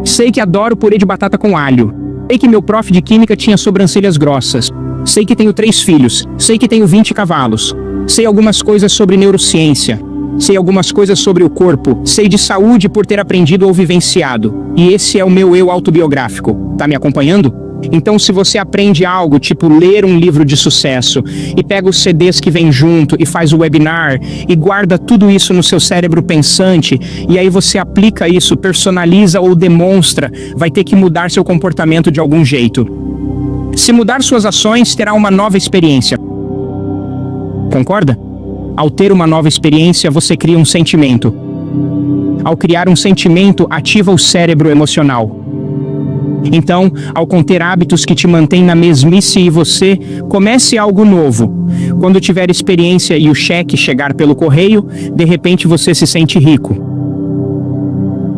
Sei que adoro purê de batata com alho. Sei que meu prof de química tinha sobrancelhas grossas. Sei que tenho 3 filhos. Sei que tenho 20 cavalos. Sei algumas coisas sobre neurociência. Sei algumas coisas sobre o corpo. Sei de saúde por ter aprendido ou vivenciado. E esse é o meu eu autobiográfico. Tá me acompanhando? Então, se você aprende algo, tipo ler um livro de sucesso, e pega os CDs que vem junto, e faz o webinar, e guarda tudo isso no seu cérebro pensante, e aí você aplica isso, personaliza ou demonstra, vai ter que mudar seu comportamento de algum jeito. Se mudar suas ações, terá uma nova experiência. Concorda? Ao ter uma nova experiência, você cria um sentimento. Ao criar um sentimento, ativa o cérebro emocional. Então, ao conter hábitos que te mantêm na mesmice e você comece algo novo. Quando tiver experiência e o cheque chegar pelo correio, de repente você se sente rico.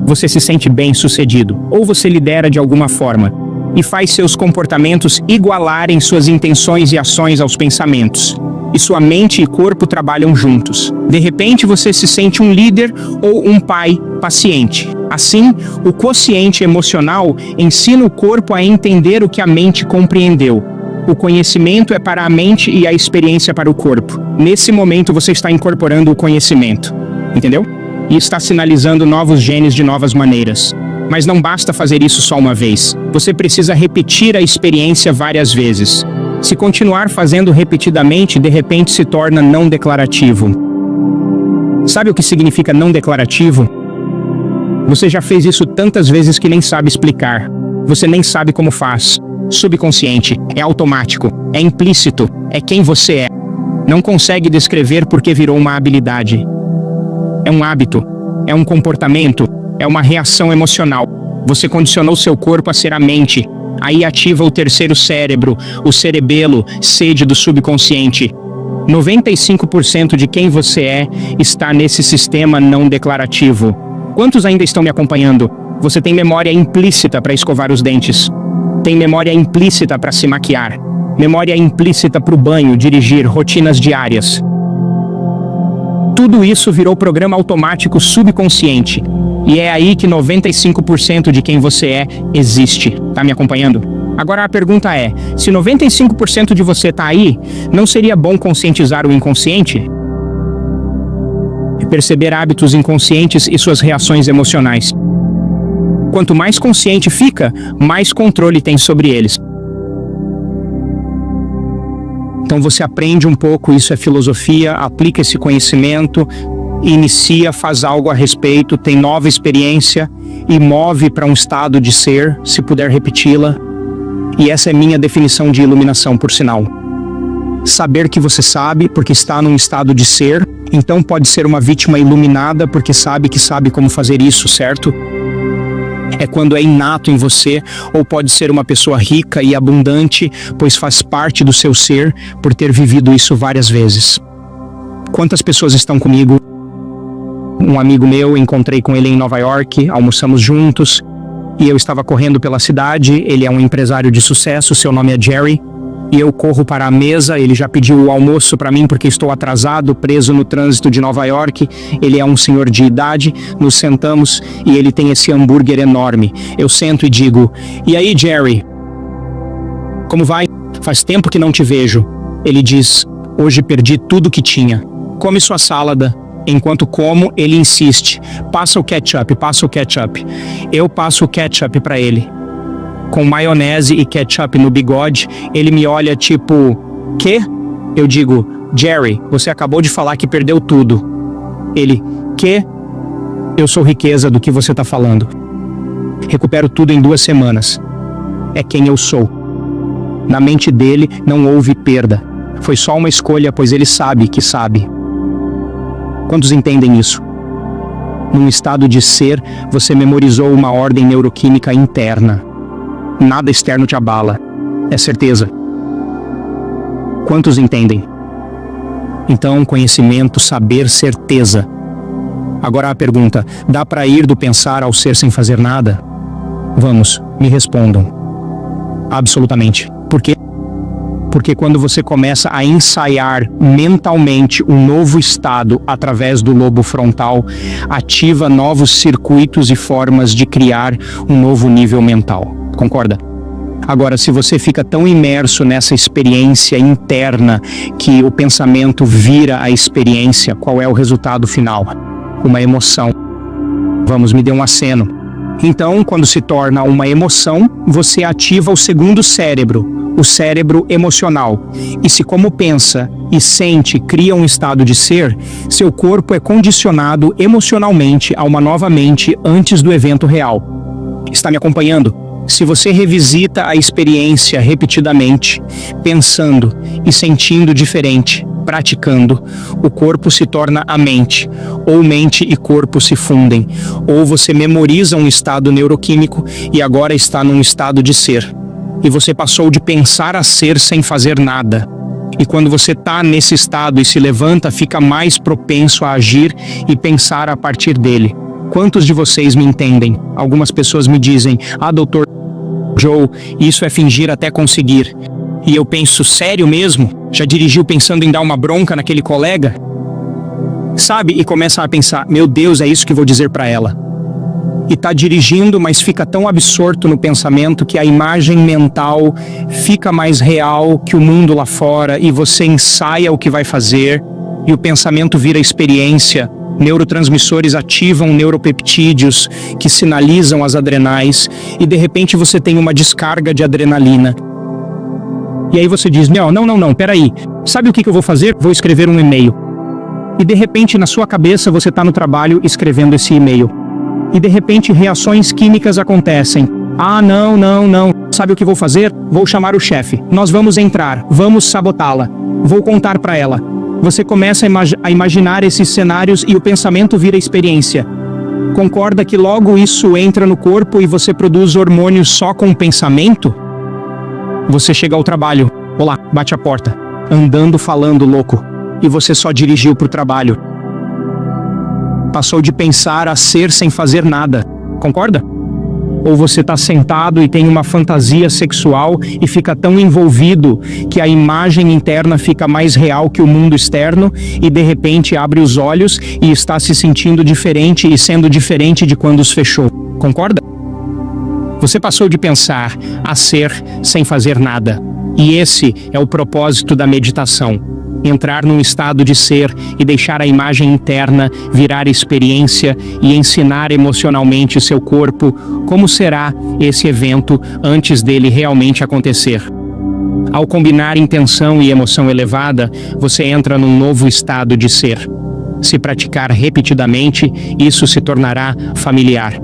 Você se sente bem-sucedido, ou você lidera de alguma forma, e faz seus comportamentos igualarem suas intenções e ações aos pensamentos. E sua mente e corpo trabalham juntos. De repente você se sente um líder ou um pai paciente. Assim, o quociente emocional ensina o corpo a entender o que a mente compreendeu. O conhecimento é para a mente e a experiência para o corpo. Nesse momento você está incorporando o conhecimento. Entendeu? E está sinalizando novos genes de novas maneiras. Mas não basta fazer isso só uma vez. Você precisa repetir a experiência várias vezes. Se continuar fazendo repetidamente, de repente se torna não declarativo. Sabe o que significa não declarativo? Você já fez isso tantas vezes que nem sabe explicar. Você nem sabe como faz. Subconsciente, é automático, é implícito, é quem você é. Não consegue descrever porque virou uma habilidade. É um hábito, é um comportamento, é uma reação emocional. Você condicionou seu corpo a ser a mente. Aí ativa o terceiro cérebro, o cerebelo, sede do subconsciente. 95% de quem você é está nesse sistema não declarativo. Quantos ainda estão me acompanhando? Você tem memória implícita para escovar os dentes. Tem memória implícita para se maquiar. Memória implícita para o banho, dirigir, rotinas diárias. Tudo isso virou programa automático subconsciente. E é aí que 95% de quem você é existe. Tá me acompanhando? Agora a pergunta é, se 95% de você tá aí, não seria bom conscientizar o inconsciente? Perceber hábitos inconscientes e suas reações emocionais. Quanto mais consciente fica, mais controle tem sobre eles. Então você aprende um pouco, isso é filosofia, aplica esse conhecimento, inicia, faz algo a respeito, tem nova experiência e move para um estado de ser, se puder repeti-la. E essa é minha definição de iluminação, por sinal. Saber que você sabe, porque está num estado de ser, então pode ser uma vítima iluminada porque sabe que sabe como fazer isso, certo? É quando é inato em você, ou pode ser uma pessoa rica e abundante, pois faz parte do seu ser por ter vivido isso várias vezes. Quantas pessoas estão comigo? Um amigo meu, encontrei com ele em Nova York, almoçamos juntos, e eu estava correndo pela cidade, ele é um empresário de sucesso, seu nome é Jerry, e eu corro para a mesa, ele já pediu o almoço para mim porque estou atrasado, preso no trânsito de Nova York, ele é um senhor de idade, nos sentamos e ele tem esse hambúrguer enorme. Eu sento e digo, e aí Jerry, como vai? Faz tempo que não te vejo. Ele diz, hoje perdi tudo que tinha. Come sua salada. Enquanto como, ele insiste, passa o ketchup, passa o ketchup. Eu passo o ketchup para ele. com maionese e ketchup no bigode, ele me olha tipo, quê? Eu digo, Jerry, você acabou de falar que perdeu tudo. Ele, quê? Eu sou riqueza do que você tá falando. Recupero tudo em 2 semanas. É quem eu sou. Na mente dele não houve perda. Foi só uma escolha, pois ele sabe que sabe. Quantos entendem isso? Num estado de ser, você memorizou uma ordem neuroquímica interna. Nada externo te abala. É certeza. Quantos entendem? Então, conhecimento, saber, certeza. Agora a pergunta, dá para ir do pensar ao ser sem fazer nada? Vamos, me respondam. Absolutamente. Por quê? Porque quando você começa a ensaiar mentalmente um novo estado através do lobo frontal, ativa novos circuitos e formas de criar um novo nível mental. Concorda? Agora, se você fica tão imerso nessa experiência interna que o pensamento vira a experiência, qual é o resultado final? Uma emoção. Vamos, me dê um aceno. Então, quando se torna uma emoção, você ativa o segundo cérebro, o cérebro emocional. E se como pensa e sente cria um estado de ser, seu corpo é condicionado emocionalmente a uma nova mente antes do evento real. Está me acompanhando? Se você revisita a experiência repetidamente, pensando e sentindo diferente, praticando, o corpo se torna a mente, ou mente e corpo se fundem, ou você memoriza um estado neuroquímico e agora está num estado de ser. E você passou de pensar a ser sem fazer nada. E quando você está nesse estado e se levanta, fica mais propenso a agir e pensar a partir dele. Quantos de vocês me entendem? Algumas pessoas me dizem, Dr. Joe, isso é fingir até conseguir. E eu penso, sério mesmo? Já dirigiu pensando em dar uma bronca naquele colega? Sabe? E começa a pensar, meu Deus, é isso que vou dizer para ela. E tá dirigindo, mas fica tão absorto no pensamento que a imagem mental fica mais real que o mundo lá fora e você ensaia o que vai fazer e o pensamento vira experiência. Neurotransmissores ativam neuropeptídeos que sinalizam as adrenais e de repente você tem uma descarga de adrenalina. E aí você diz, não, peraí, sabe o que eu vou fazer? Vou escrever um e-mail. E de repente na sua cabeça você está no trabalho escrevendo esse e-mail. E de repente reações químicas acontecem. Não. Sabe o que vou fazer? Vou chamar o chefe. Nós vamos entrar, vamos sabotá-la. Vou contar para ela. Você começa a imaginar esses cenários e o pensamento vira experiência. Concorda que logo isso entra no corpo e você produz hormônios só com o pensamento? Você chega ao trabalho, olá, bate a porta, andando, falando, louco, e você só dirigiu pro trabalho. Passou de pensar a ser sem fazer nada, concorda? Ou você tá sentado e tem uma fantasia sexual e fica tão envolvido que a imagem interna fica mais real que o mundo externo e de repente abre os olhos e está se sentindo diferente e sendo diferente de quando os fechou, concorda? Você passou de pensar a ser sem fazer nada. E esse é o propósito da meditação. Entrar num estado de ser e deixar a imagem interna virar experiência e ensinar emocionalmente seu corpo como será esse evento antes dele realmente acontecer. Ao combinar intenção e emoção elevada, você entra num novo estado de ser. Se praticar repetidamente, isso se tornará familiar.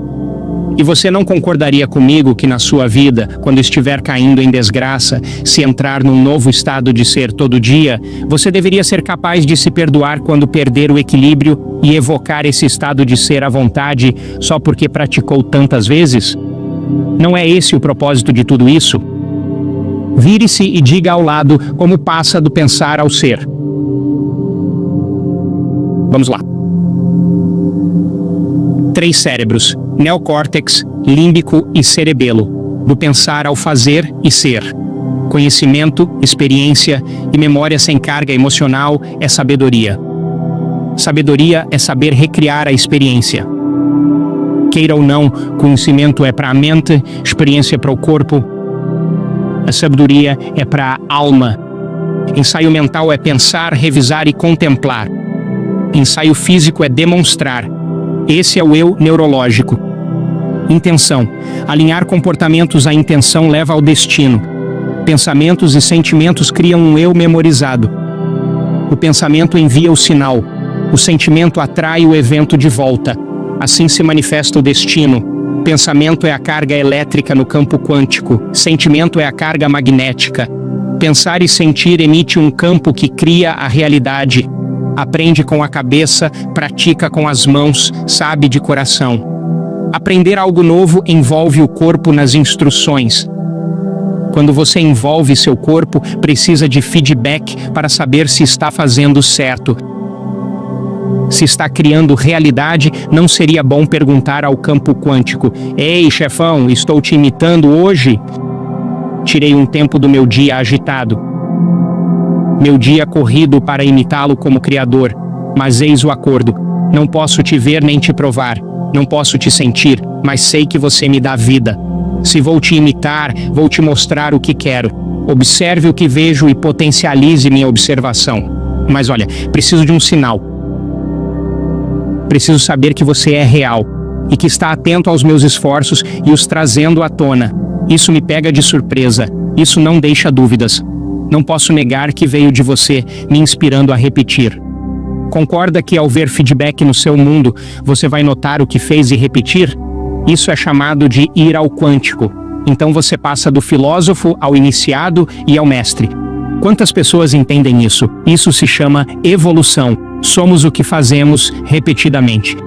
E você não concordaria comigo que na sua vida, quando estiver caindo em desgraça, se entrar num novo estado de ser todo dia, você deveria ser capaz de se perdoar quando perder o equilíbrio e evocar esse estado de ser à vontade só porque praticou tantas vezes? Não é esse o propósito de tudo isso? Vire-se e diga ao lado como passa do pensar ao ser. Vamos lá. 3 cérebros, neocórtex, límbico e cerebelo, do pensar ao fazer e ser. Conhecimento, experiência e memória sem carga emocional é sabedoria. Sabedoria é saber recriar a experiência. Queira ou não, conhecimento é para a mente, experiência para o corpo. A sabedoria é para a alma. Ensaio mental é pensar, revisar e contemplar. Ensaio físico é demonstrar. Esse é o eu neurológico. Intenção. Alinhar comportamentos à intenção leva ao destino. Pensamentos e sentimentos criam um eu memorizado. O pensamento envia o sinal. O sentimento atrai o evento de volta. Assim se manifesta o destino. Pensamento é a carga elétrica no campo quântico. Sentimento é a carga magnética. Pensar e sentir emite um campo que cria a realidade. Aprende com a cabeça, pratica com as mãos, sabe de coração. Aprender algo novo envolve o corpo nas instruções. Quando você envolve seu corpo, precisa de feedback para saber se está fazendo certo. Se está criando realidade, não seria bom perguntar ao campo quântico: "Ei, chefão, estou te imitando hoje?" Tirei um tempo do meu dia agitado. Meu dia corrido para imitá-lo como criador. Mas eis o acordo. Não posso te ver nem te provar. Não posso te sentir, mas sei que você me dá vida. Se vou te imitar, vou te mostrar o que quero. Observe o que vejo e potencialize minha observação. Mas olha, preciso de um sinal. Preciso saber que você é real e que está atento aos meus esforços e os trazendo à tona. Isso me pega de surpresa. Isso não deixa dúvidas. Não posso negar que veio de você, me inspirando a repetir. Concorda que ao ver feedback no seu mundo, você vai notar o que fez e repetir? Isso é chamado de ir ao quântico. Então você passa do filósofo ao iniciado e ao mestre. Quantas pessoas entendem isso? Isso se chama evolução. Somos o que fazemos repetidamente.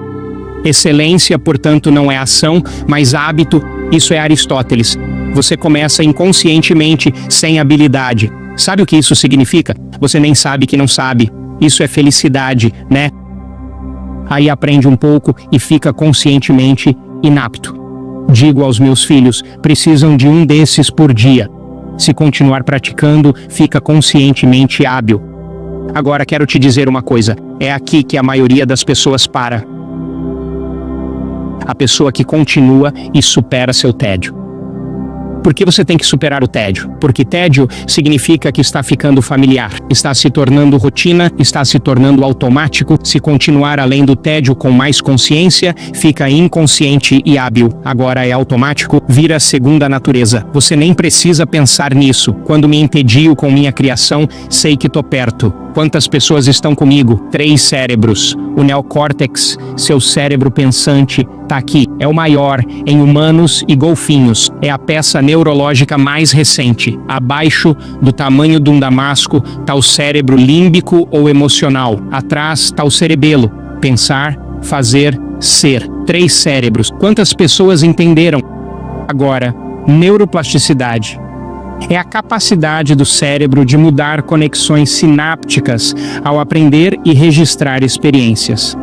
Excelência, portanto, não é ação, mas hábito. Isso é Aristóteles. Você começa inconscientemente, sem habilidade. Sabe o que isso significa? Você nem sabe que não sabe. Isso é felicidade, né? Aí aprende um pouco e fica conscientemente inapto. Digo aos meus filhos, precisam de um desses por dia. Se continuar praticando, fica conscientemente hábil. Agora quero te dizer uma coisa, é aqui que a maioria das pessoas para. A pessoa que continua e supera seu tédio. Por que você tem que superar o tédio? Porque tédio significa que está ficando familiar, está se tornando rotina, está se tornando automático. Se continuar além do tédio com mais consciência, fica inconsciente e hábil. Agora é automático, vira segunda natureza. Você nem precisa pensar nisso. Quando me entedio com minha criação, sei que tô perto. Quantas pessoas estão comigo? 3 cérebros. O neocórtex, seu cérebro pensante, tá aqui. É o maior em humanos e golfinhos. É a peça neurológica mais recente. Abaixo do tamanho de um damasco tá o cérebro límbico ou emocional. Atrás tá o cerebelo. Pensar, fazer, ser. 3 cérebros. Quantas pessoas entenderam? Agora, neuroplasticidade. É a capacidade do cérebro de mudar conexões sinápticas ao aprender e registrar experiências.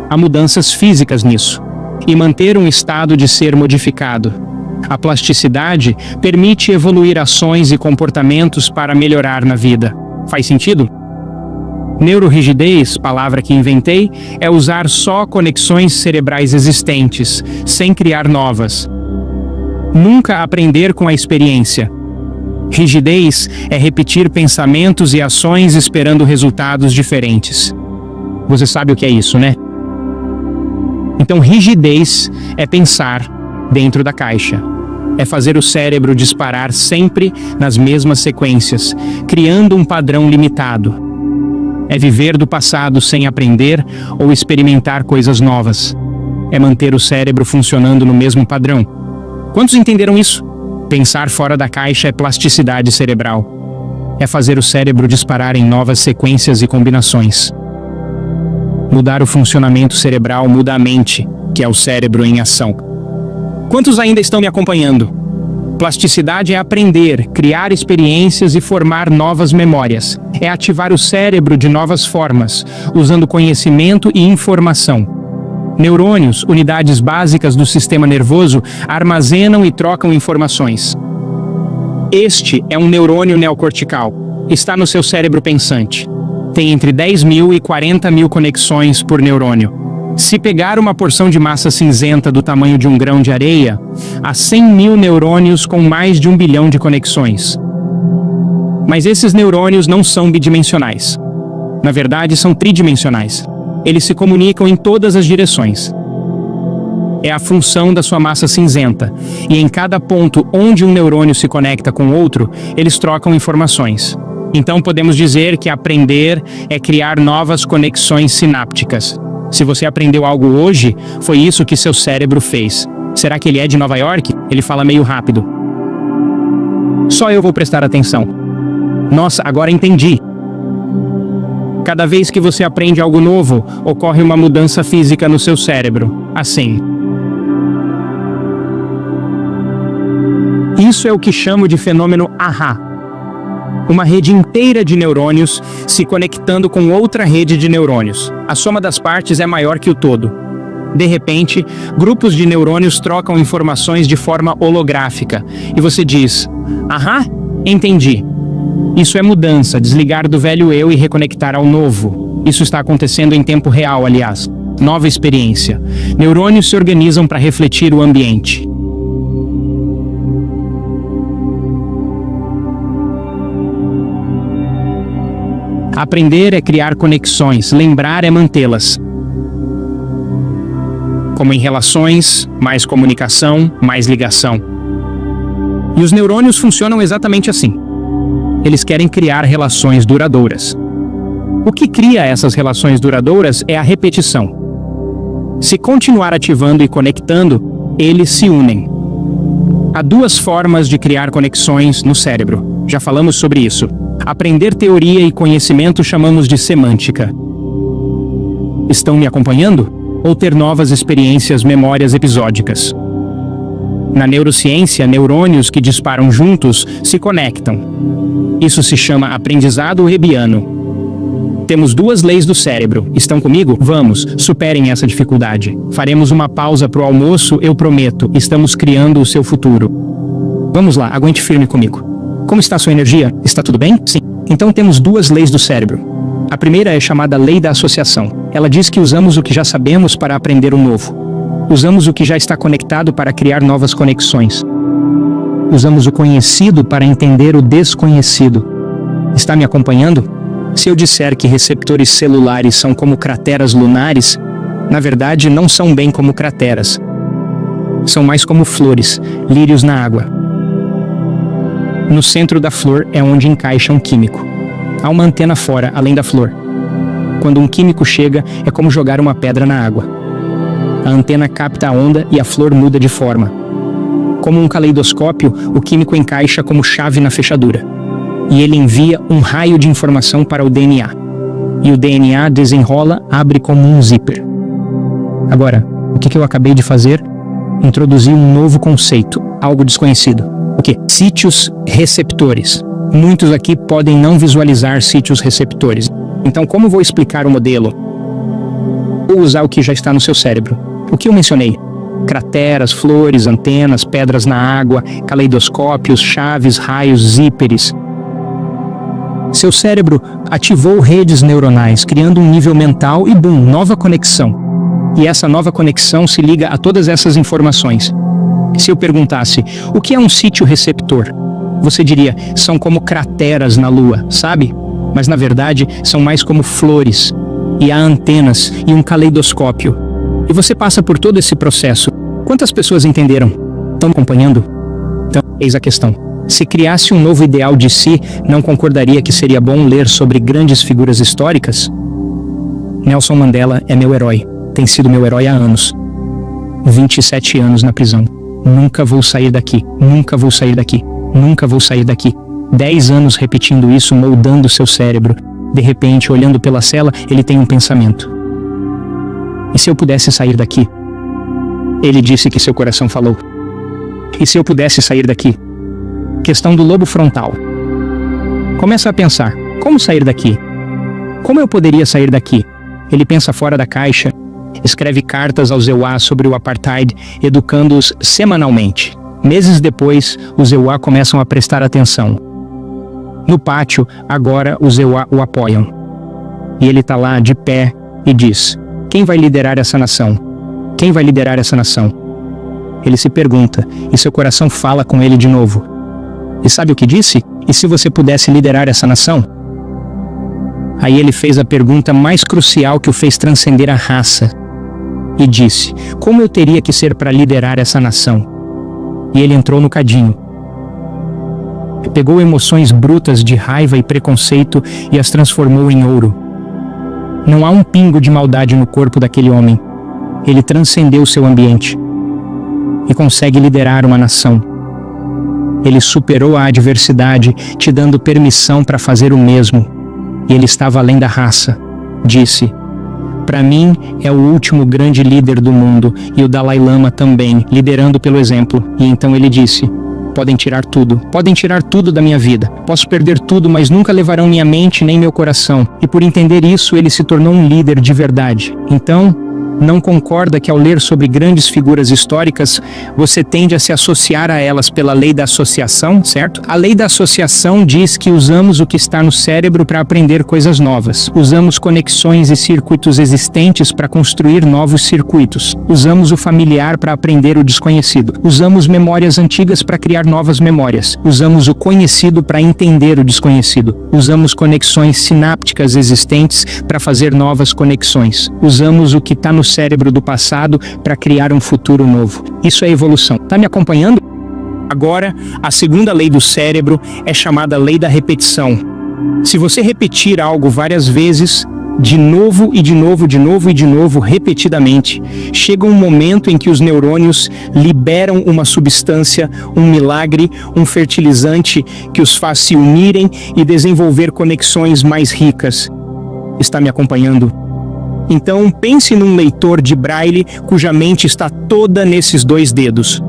Há mudanças físicas nisso, e manter um estado de ser modificado. A plasticidade permite evoluir ações e comportamentos para melhorar na vida. Faz sentido? Neurorrigidez, palavra que inventei, é usar só conexões cerebrais existentes, sem criar novas. Nunca aprender com a experiência. Rigidez é repetir pensamentos e ações esperando resultados diferentes. Você sabe o que é isso, né? Então, rigidez é pensar dentro da caixa. É fazer o cérebro disparar sempre nas mesmas sequências, criando um padrão limitado. É viver do passado sem aprender ou experimentar coisas novas. É manter o cérebro funcionando no mesmo padrão. Quantos entenderam isso? Pensar fora da caixa é plasticidade cerebral. É fazer o cérebro disparar em novas sequências e combinações. Mudar o funcionamento cerebral muda a mente, que é o cérebro em ação. Quantos ainda estão me acompanhando? Plasticidade é aprender, criar experiências e formar novas memórias. É ativar o cérebro de novas formas, usando conhecimento e informação. Neurônios, unidades básicas do sistema nervoso, armazenam e trocam informações. Este é um neurônio neocortical. Está no seu cérebro pensante. Tem entre 10.000 e 40.000 conexões por neurônio. Se pegar uma porção de massa cinzenta do tamanho de um grão de areia, há 100.000 neurônios com mais de 1 bilhão de conexões. Mas esses neurônios não são bidimensionais. Na verdade, são tridimensionais. Eles se comunicam em todas as direções. É a função da sua massa cinzenta. E em cada ponto onde um neurônio se conecta com outro, eles trocam informações. Então podemos dizer que aprender é criar novas conexões sinápticas. Se você aprendeu algo hoje, foi isso que seu cérebro fez. Será que ele é de Nova York? Ele fala meio rápido. Só eu vou prestar atenção. Nossa, agora entendi. Cada vez que você aprende algo novo, ocorre uma mudança física no seu cérebro. Assim. Isso é o que chamo de fenômeno ahá. Uma rede inteira de neurônios se conectando com outra rede de neurônios. A soma das partes é maior que o todo. De repente, grupos de neurônios trocam informações de forma holográfica. E você diz, ahá, entendi. Isso é mudança, desligar do velho eu e reconectar ao novo. Isso está acontecendo em tempo real, aliás. Nova experiência. Neurônios se organizam para refletir o ambiente. Aprender é criar conexões, lembrar é mantê-las. Como em relações, mais comunicação, mais ligação. E os neurônios funcionam exatamente assim. Eles querem criar relações duradouras. O que cria essas relações duradouras é a repetição. Se continuar ativando e conectando, eles se unem. Há duas formas de criar conexões no cérebro. Já falamos sobre isso. Aprender teoria e conhecimento chamamos de semântica. Estão me acompanhando? Ou ter novas experiências, memórias episódicas? Na neurociência, neurônios que disparam juntos se conectam. Isso se chama aprendizado hebbiano. Temos duas leis do cérebro. Estão comigo? Vamos, superem essa dificuldade. Faremos uma pausa pro almoço, eu prometo. Estamos criando o seu futuro. Vamos lá, aguente firme comigo. Como está a sua energia? Está tudo bem? Sim. Então temos duas leis do cérebro. A primeira é chamada lei da associação. Ela diz que usamos o que já sabemos para aprender o novo. Usamos o que já está conectado para criar novas conexões. Usamos o conhecido para entender o desconhecido. Está me acompanhando? Se eu disser que receptores celulares são como crateras lunares, na verdade não são bem como crateras. São mais como flores, lírios na água. No centro da flor é onde encaixa um químico. Há uma antena fora, além da flor. Quando um químico chega, é como jogar uma pedra na água. A antena capta a onda e a flor muda de forma. Como um caleidoscópio, o químico encaixa como chave na fechadura. E ele envia um raio de informação para o DNA. E o DNA desenrola, abre como um zíper. Agora, o que eu acabei de fazer? Introduzir um novo conceito, algo desconhecido. O quê? Sítios receptores. Muitos aqui podem não visualizar sítios receptores. Então, como vou explicar o modelo? Vou usar o que já está no seu cérebro. O que eu mencionei? Crateras, flores, antenas, pedras na água, caleidoscópios, chaves, raios, zíperes. Seu cérebro ativou redes neuronais, criando um nível mental e, boom, nova conexão. E essa nova conexão se liga a todas essas informações. Se eu perguntasse, o que é um sítio receptor? Você diria, são como crateras na Lua, sabe? Mas na verdade, são mais como flores. E há antenas e um caleidoscópio. E você passa por todo esse processo. Quantas pessoas entenderam? Estão me acompanhando? Então, eis a questão. Se criasse um novo ideal de si, não concordaria que seria bom ler sobre grandes figuras históricas? Nelson Mandela é meu herói. Tem sido meu herói há anos. 27 anos na prisão. Nunca vou sair daqui, nunca vou sair daqui, nunca vou sair daqui. 10 anos repetindo isso, moldando seu cérebro. De repente, olhando pela cela, ele tem um pensamento. E se eu pudesse sair daqui? Ele disse que seu coração falou. E se eu pudesse sair daqui? Questão do lobo frontal. Começa a pensar, como sair daqui? Como eu poderia sair daqui? Ele pensa fora da caixa. Escreve cartas aos EUA sobre o apartheid, educando-os semanalmente. Meses depois, os EUA começam a prestar atenção. No pátio, agora os EUA o apoiam. E ele está lá, de pé, e diz, quem vai liderar essa nação? Quem vai liderar essa nação? Ele se pergunta, e seu coração fala com ele de novo. E sabe o que disse? E se você pudesse liderar essa nação? Aí ele fez a pergunta mais crucial que o fez transcender a raça. e disse: como eu teria que ser para liderar essa nação? E ele entrou no cadinho. Pegou emoções brutas de raiva e preconceito e as transformou em ouro. Não há um pingo de maldade no corpo daquele homem. Ele transcendeu seu ambiente e consegue liderar uma nação. Ele superou a adversidade, te dando permissão para fazer o mesmo. E ele estava além da raça. Disse: para mim, é o último grande líder do mundo, e o Dalai Lama também, liderando pelo exemplo. E então ele disse: podem tirar tudo da minha vida. Posso perder tudo, mas nunca levarão minha mente nem meu coração. E por entender isso, ele se tornou um líder de verdade. Então, não concorda que ao ler sobre grandes figuras históricas, você tende a se associar a elas pela lei da associação, certo? A lei da associação diz que usamos o que está no cérebro para aprender coisas novas. Usamos conexões e circuitos existentes para construir novos circuitos. Usamos o familiar para aprender o desconhecido. Usamos memórias antigas para criar novas memórias. Usamos o conhecido para entender o desconhecido. Usamos conexões sinápticas existentes para fazer novas conexões. Usamos o que está no cérebro do passado para criar um futuro novo. Isso é evolução. Tá me acompanhando? Agora, a segunda lei do cérebro é chamada lei da repetição. Se você repetir algo várias vezes, de novo e de novo, de novo e de novo, repetidamente, chega um momento em que os neurônios liberam uma substância, um milagre, um fertilizante que os faz se unirem e desenvolver conexões mais ricas. Está me acompanhando? Então, pense num leitor de Braille cuja mente está toda nesses dois dedos.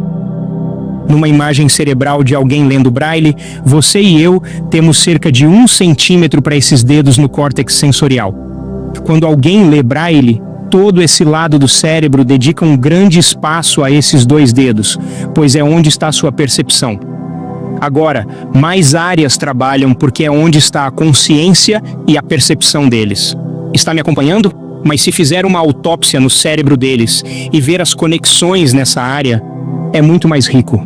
Numa imagem cerebral de alguém lendo Braille, você e eu temos cerca de 1 centímetro para esses dedos no córtex sensorial. Quando alguém lê Braille, todo esse lado do cérebro dedica um grande espaço a esses dois dedos, pois é onde está a sua percepção. Agora, mais áreas trabalham porque é onde está a consciência e a percepção deles. Está me acompanhando? Mas se fizer uma autópsia no cérebro deles e ver as conexões nessa área, é muito mais rico.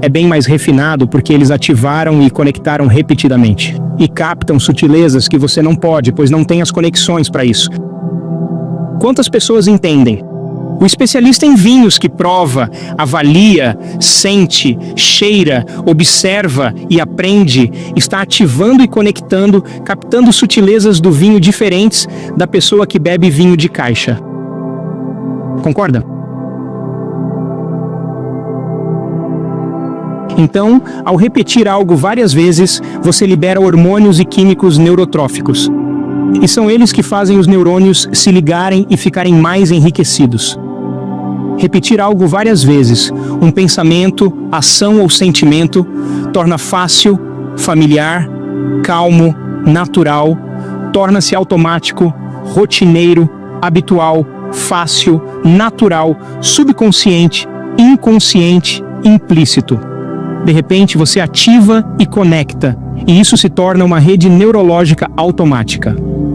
É bem mais refinado porque eles ativaram e conectaram repetidamente. E captam sutilezas que você não pode, pois não tem as conexões para isso. Quantas pessoas entendem? O especialista em vinhos que prova, avalia, sente, cheira, observa e aprende, está ativando e conectando, captando sutilezas do vinho diferentes da pessoa que bebe vinho de caixa. Concorda? Então, ao repetir algo várias vezes, você libera hormônios e químicos neurotróficos. E são eles que fazem os neurônios se ligarem e ficarem mais enriquecidos. Repetir algo várias vezes, um pensamento, ação ou sentimento, torna fácil, familiar, calmo, natural, torna-se automático, rotineiro, habitual, fácil, natural, subconsciente, inconsciente, implícito. De repente você ativa e conecta, e isso se torna uma rede neurológica automática.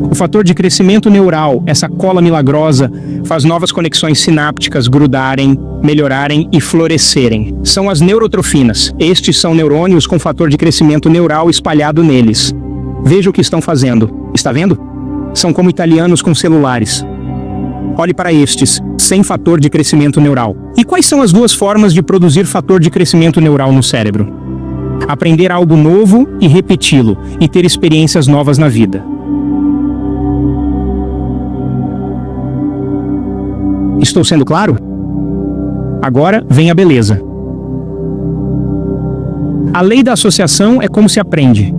O fator de crescimento neural, essa cola milagrosa, faz novas conexões sinápticas grudarem, melhorarem e florescerem. São as neurotrofinas. Estes são neurônios com fator de crescimento neural espalhado neles. Veja o que estão fazendo. Está vendo? São como italianos com celulares. Olhe para estes, sem fator de crescimento neural. E quais são as duas formas de produzir fator de crescimento neural no cérebro? Aprender algo novo e repeti-lo, e ter experiências novas na vida. Estou sendo claro? Agora vem a beleza. A lei da associação é como se aprende,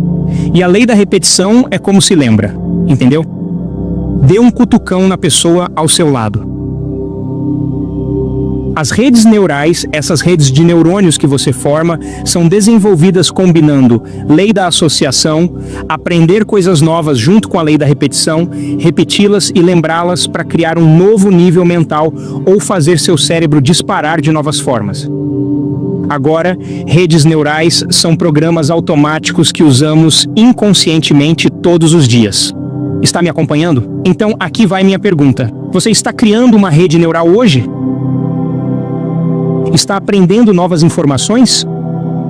e a lei da repetição é como se lembra, entendeu? Dê um cutucão na pessoa ao seu lado. As redes neurais, essas redes de neurônios que você forma, são desenvolvidas combinando lei da associação, aprender coisas novas junto com a lei da repetição, repeti-las e lembrá-las para criar um novo nível mental ou fazer seu cérebro disparar de novas formas. Agora, redes neurais são programas automáticos que usamos inconscientemente todos os dias. Está me acompanhando? Então, aqui vai minha pergunta. Você está criando uma rede neural hoje? Está aprendendo novas informações?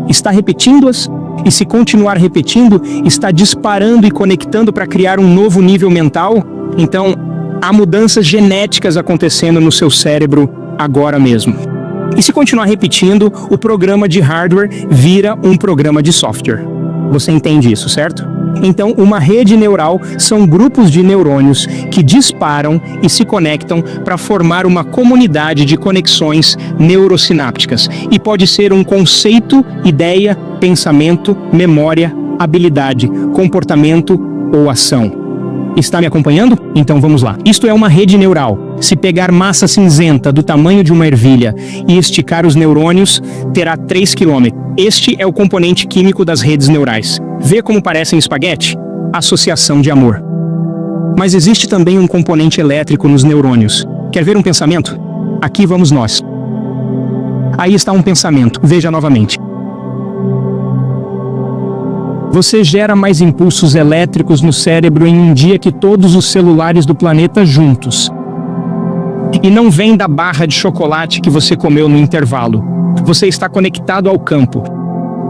Está repetindo-as? E se continuar repetindo, está disparando e conectando para criar um novo nível mental? Então, Há mudanças genéticas acontecendo no seu cérebro agora mesmo. E se continuar repetindo, o programa de hardware vira um programa de software. Você entende isso, certo? Então, uma rede neural são grupos de neurônios que disparam e se conectam para formar uma comunidade de conexões neurosinápticas. E pode ser um conceito, ideia, pensamento, memória, habilidade, comportamento ou ação. Está me acompanhando? Então vamos lá. Isto é uma rede neural. Se pegar massa cinzenta do tamanho de uma ervilha e esticar os neurônios, terá 3 km. Este é o componente químico das redes neurais. Vê como parecem espaguete? Associação de amor. Mas existe também um componente elétrico nos neurônios. Quer ver um pensamento? Aqui vamos nós. Aí está um pensamento. Veja novamente. Você gera mais impulsos elétricos no cérebro em um dia que todos os celulares do planeta juntos. E não vem da barra de chocolate que você comeu no intervalo. Você está conectado ao campo.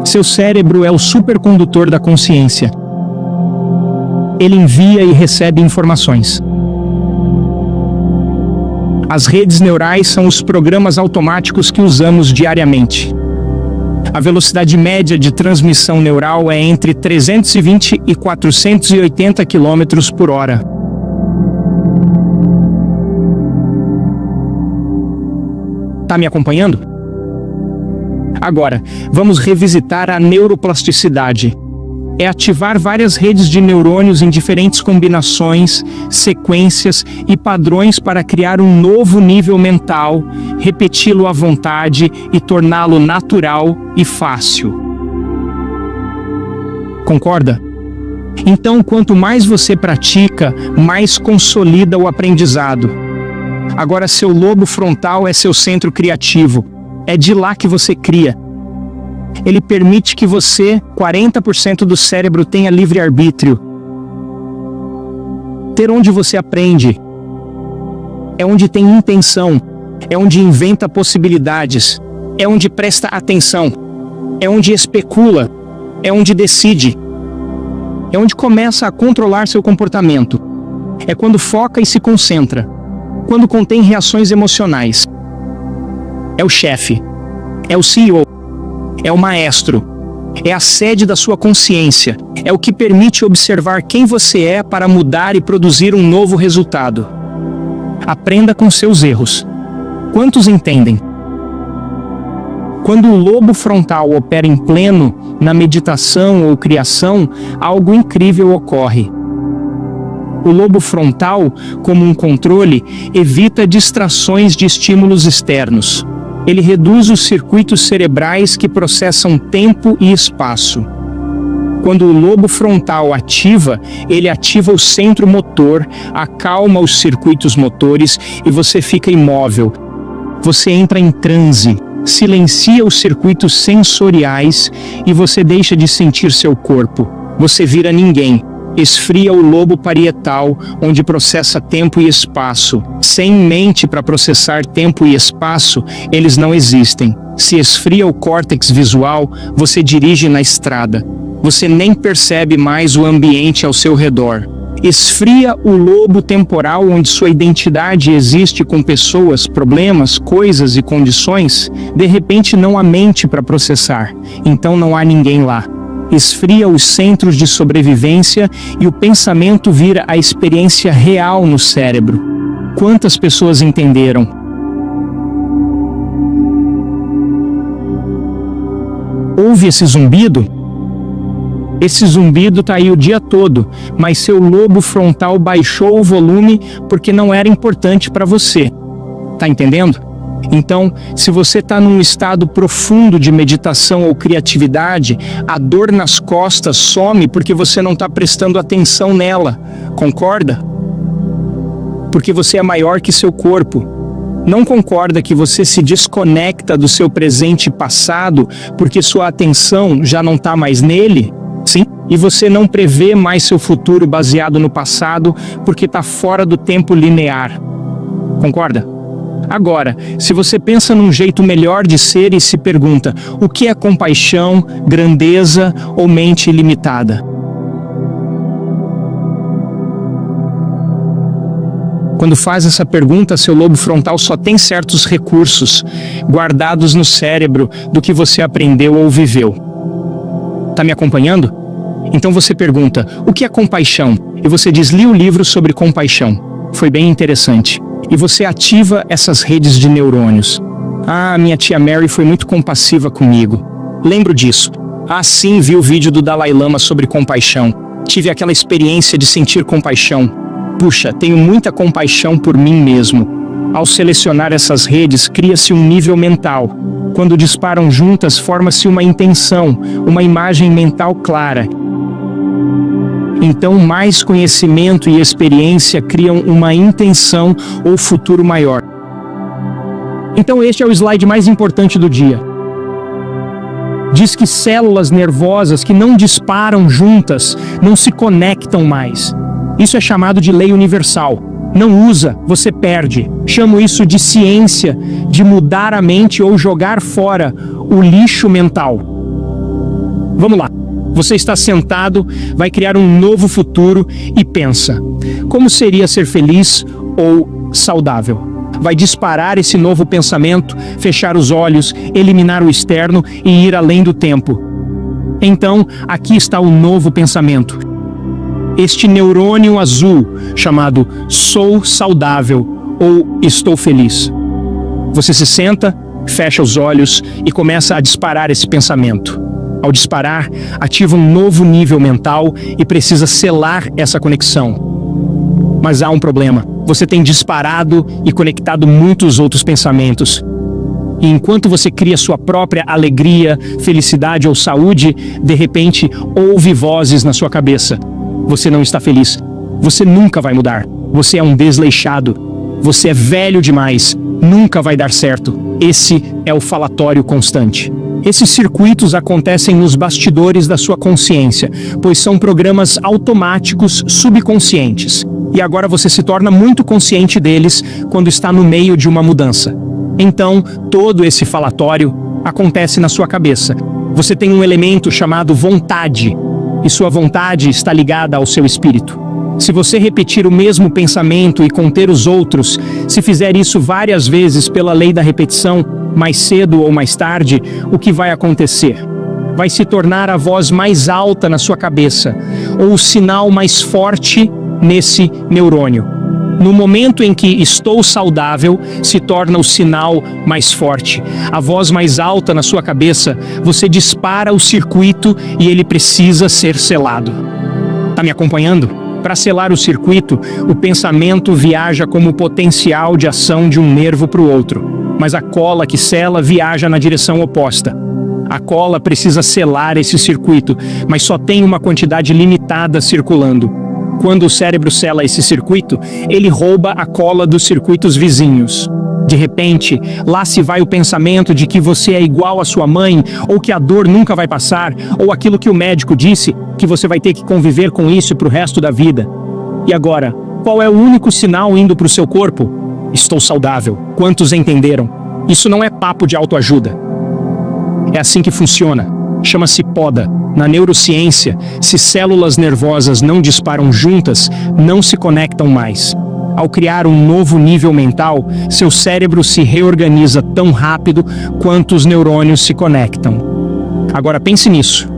Seu cérebro é o supercondutor da consciência. Ele envia e recebe informações. As redes neurais são os programas automáticos que usamos diariamente. A velocidade média de transmissão neural é entre 320 e 480 km por hora. Tá me acompanhando? Agora, vamos revisitar a neuroplasticidade. É ativar várias redes de neurônios em diferentes combinações, sequências e padrões para criar um novo nível mental, repeti-lo à vontade e torná-lo natural e fácil. Concorda? Então, quanto mais você pratica, mais consolida o aprendizado. Agora, seu lobo frontal é seu centro criativo. É de lá que você cria. Ele permite que você, 40% do cérebro, tenha livre-arbítrio. Ter onde você aprende. É onde tem intenção. É onde inventa possibilidades. É onde presta atenção. É onde especula. É onde decide. É onde começa a controlar seu comportamento. É quando foca e se concentra. Quando contém reações emocionais. É o chefe. É o CEO. É o maestro. É a sede da sua consciência. É o que permite observar quem você é para mudar e produzir um novo resultado. Aprenda com seus erros. Quantos entendem? Quando o lobo frontal opera em pleno, na meditação ou criação, algo incrível ocorre. O lobo frontal, como um controle, evita distrações de estímulos externos. Ele reduz os circuitos cerebrais que processam tempo e espaço. Quando o lobo frontal ativa, ele ativa o centro motor, acalma os circuitos motores e você fica imóvel. Você entra em transe, silencia os circuitos sensoriais e você deixa de sentir seu corpo. Você vira ninguém. Esfria o lobo parietal, onde processa tempo e espaço. Sem mente para processar tempo e espaço, eles não existem. Se esfria o córtex visual, você dirige na estrada. Você nem percebe mais o ambiente ao seu redor. Esfria o lobo temporal, onde sua identidade existe com pessoas, problemas, coisas e condições. De repente não há mente para processar, então não há ninguém lá. Esfria os centros de sobrevivência e o pensamento vira a experiência real no cérebro. Quantas pessoas entenderam? Ouve esse zumbido? Esse zumbido tá aí o dia todo, mas seu lobo frontal baixou o volume porque não era importante para você. Tá entendendo? Então, se você está num estado profundo de meditação ou criatividade, a dor nas costas some porque você não está prestando atenção nela. Concorda? Porque você é maior que seu corpo. Não concorda que você se desconecta do seu presente e passado porque sua atenção já não está mais nele? Sim? E você não prevê mais seu futuro baseado no passado porque está fora do tempo linear. Concorda? Agora, se você pensa num jeito melhor de ser e se pergunta, o que é compaixão, grandeza ou mente ilimitada? Quando faz essa pergunta, seu lobo frontal só tem certos recursos guardados no cérebro do que você aprendeu ou viveu. Tá me acompanhando? Então você pergunta, o que é compaixão? E você diz, li o livro sobre compaixão. Foi bem interessante. E você ativa essas redes de neurônios. Ah, minha tia Mary foi muito compassiva comigo. Lembro disso. Ah, sim, vi o vídeo do Dalai Lama sobre compaixão. Tive aquela experiência de sentir compaixão. Puxa, tenho muita compaixão por mim mesmo. Ao selecionar essas redes, cria-se um nível mental. Quando disparam juntas, forma-se uma intenção, uma imagem mental clara. Então, mais conhecimento e experiência criam uma intenção ou futuro maior. Então, este é o slide mais importante do dia. Diz que células nervosas que não disparam juntas não se conectam mais. Isso é chamado de lei universal. Não usa, você perde. Chamo isso de ciência, de mudar a mente ou jogar fora o lixo mental. Vamos lá. Você está sentado, vai criar um novo futuro e pensa: como seria ser feliz ou saudável? Vai disparar esse novo pensamento, fechar os olhos, eliminar o externo e ir além do tempo. Então, aqui está o novo pensamento. Este neurônio azul, chamado sou saudável ou estou feliz. Você se senta, fecha os olhos e começa a disparar esse pensamento. Ao disparar, ativa um novo nível mental e precisa selar essa conexão. Mas há um problema. Você tem disparado e conectado muitos outros pensamentos. E enquanto você cria sua própria alegria, felicidade ou saúde, de repente ouve vozes na sua cabeça. Você não está feliz. Você nunca vai mudar. Você é um desleixado. Você é velho demais. Nunca vai dar certo. Esse é o falatório constante. Esses circuitos acontecem nos bastidores da sua consciência, pois são programas automáticos subconscientes. E agora você se torna muito consciente deles quando está no meio de uma mudança. Então, todo esse falatório acontece na sua cabeça. Você tem um elemento chamado vontade, e sua vontade está ligada ao seu espírito. Se você repetir o mesmo pensamento e conter os outros, se fizer isso várias vezes pela lei da repetição, mais cedo ou mais tarde, o que vai acontecer? Vai se tornar a voz mais alta na sua cabeça, ou o sinal mais forte nesse neurônio. No momento em que estou saudável, se torna o sinal mais forte. A voz mais alta na sua cabeça, você dispara o circuito e ele precisa ser selado. Tá me acompanhando? Para selar o circuito, o pensamento viaja como potencial de ação de um nervo para o outro. Mas a cola que sela viaja na direção oposta. A cola precisa selar esse circuito, mas só tem uma quantidade limitada circulando. Quando o cérebro sela esse circuito, ele rouba a cola dos circuitos vizinhos. De repente, lá se vai o pensamento de que você é igual à sua mãe, ou que a dor nunca vai passar, ou aquilo que o médico disse, que você vai ter que conviver com isso pro resto da vida. E agora, qual é o único sinal indo pro seu corpo? Estou saudável. Quantos entenderam? Isso não é papo de autoajuda. É assim que funciona. Chama-se poda. Na neurociência, se células nervosas não disparam juntas, não se conectam mais. Ao criar um novo nível mental, seu cérebro se reorganiza tão rápido quanto os neurônios se conectam. Agora pense nisso.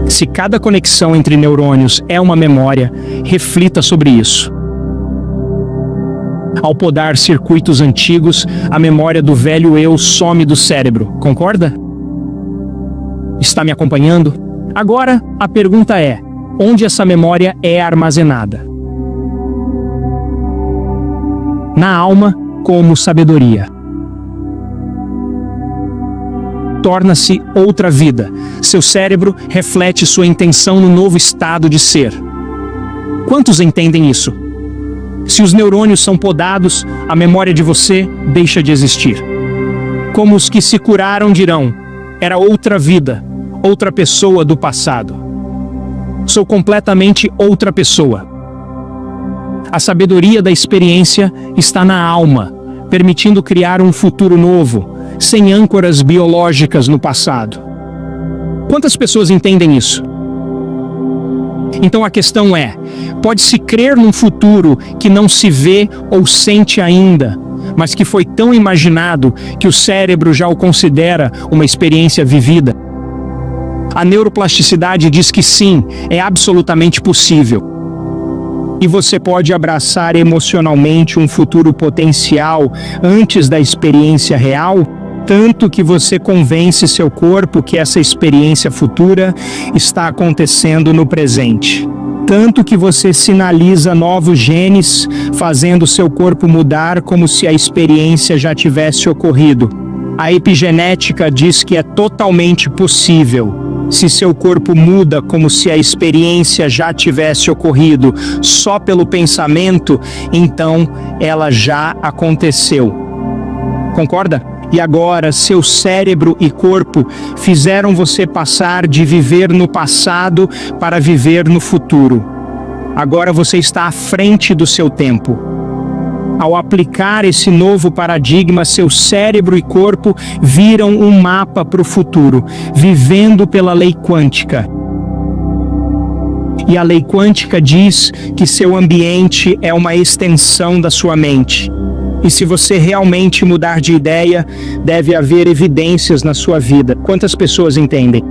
Se cada conexão entre neurônios é uma memória, reflita sobre isso. Ao podar circuitos antigos, a memória do velho eu some do cérebro, concorda? Está me acompanhando? Agora, a pergunta é: onde essa memória é armazenada? Na alma, como sabedoria. Torna-se outra vida. Seu cérebro reflete sua intenção no novo estado de ser. Quantos entendem isso? Se os neurônios são podados, a memória de você deixa de existir. Como os que se curaram dirão: era outra vida, outra pessoa do passado. Sou completamente outra pessoa. A sabedoria da experiência está na alma, permitindo criar um futuro novo, sem âncoras biológicas no passado. Quantas pessoas entendem isso? Então a questão é, pode-se crer num futuro que não se vê ou sente ainda, mas que foi tão imaginado que o cérebro já o considera uma experiência vivida? A neuroplasticidade diz que sim, é absolutamente possível. E você pode abraçar emocionalmente um futuro potencial antes da experiência real, tanto que você convence seu corpo que essa experiência futura está acontecendo no presente. Tanto que você sinaliza novos genes, fazendo seu corpo mudar como se a experiência já tivesse ocorrido. A epigenética diz que é totalmente possível. Se seu corpo muda como se a experiência já tivesse ocorrido só pelo pensamento, então ela já aconteceu. Concorda? E agora, seu cérebro e corpo fizeram você passar de viver no passado para viver no futuro. Agora você está à frente do seu tempo. Ao aplicar esse novo paradigma, seu cérebro e corpo viram um mapa para o futuro, vivendo pela lei quântica. E a lei quântica diz que seu ambiente é uma extensão da sua mente. E se você realmente mudar de ideia, deve haver evidências na sua vida. Quantas pessoas entendem?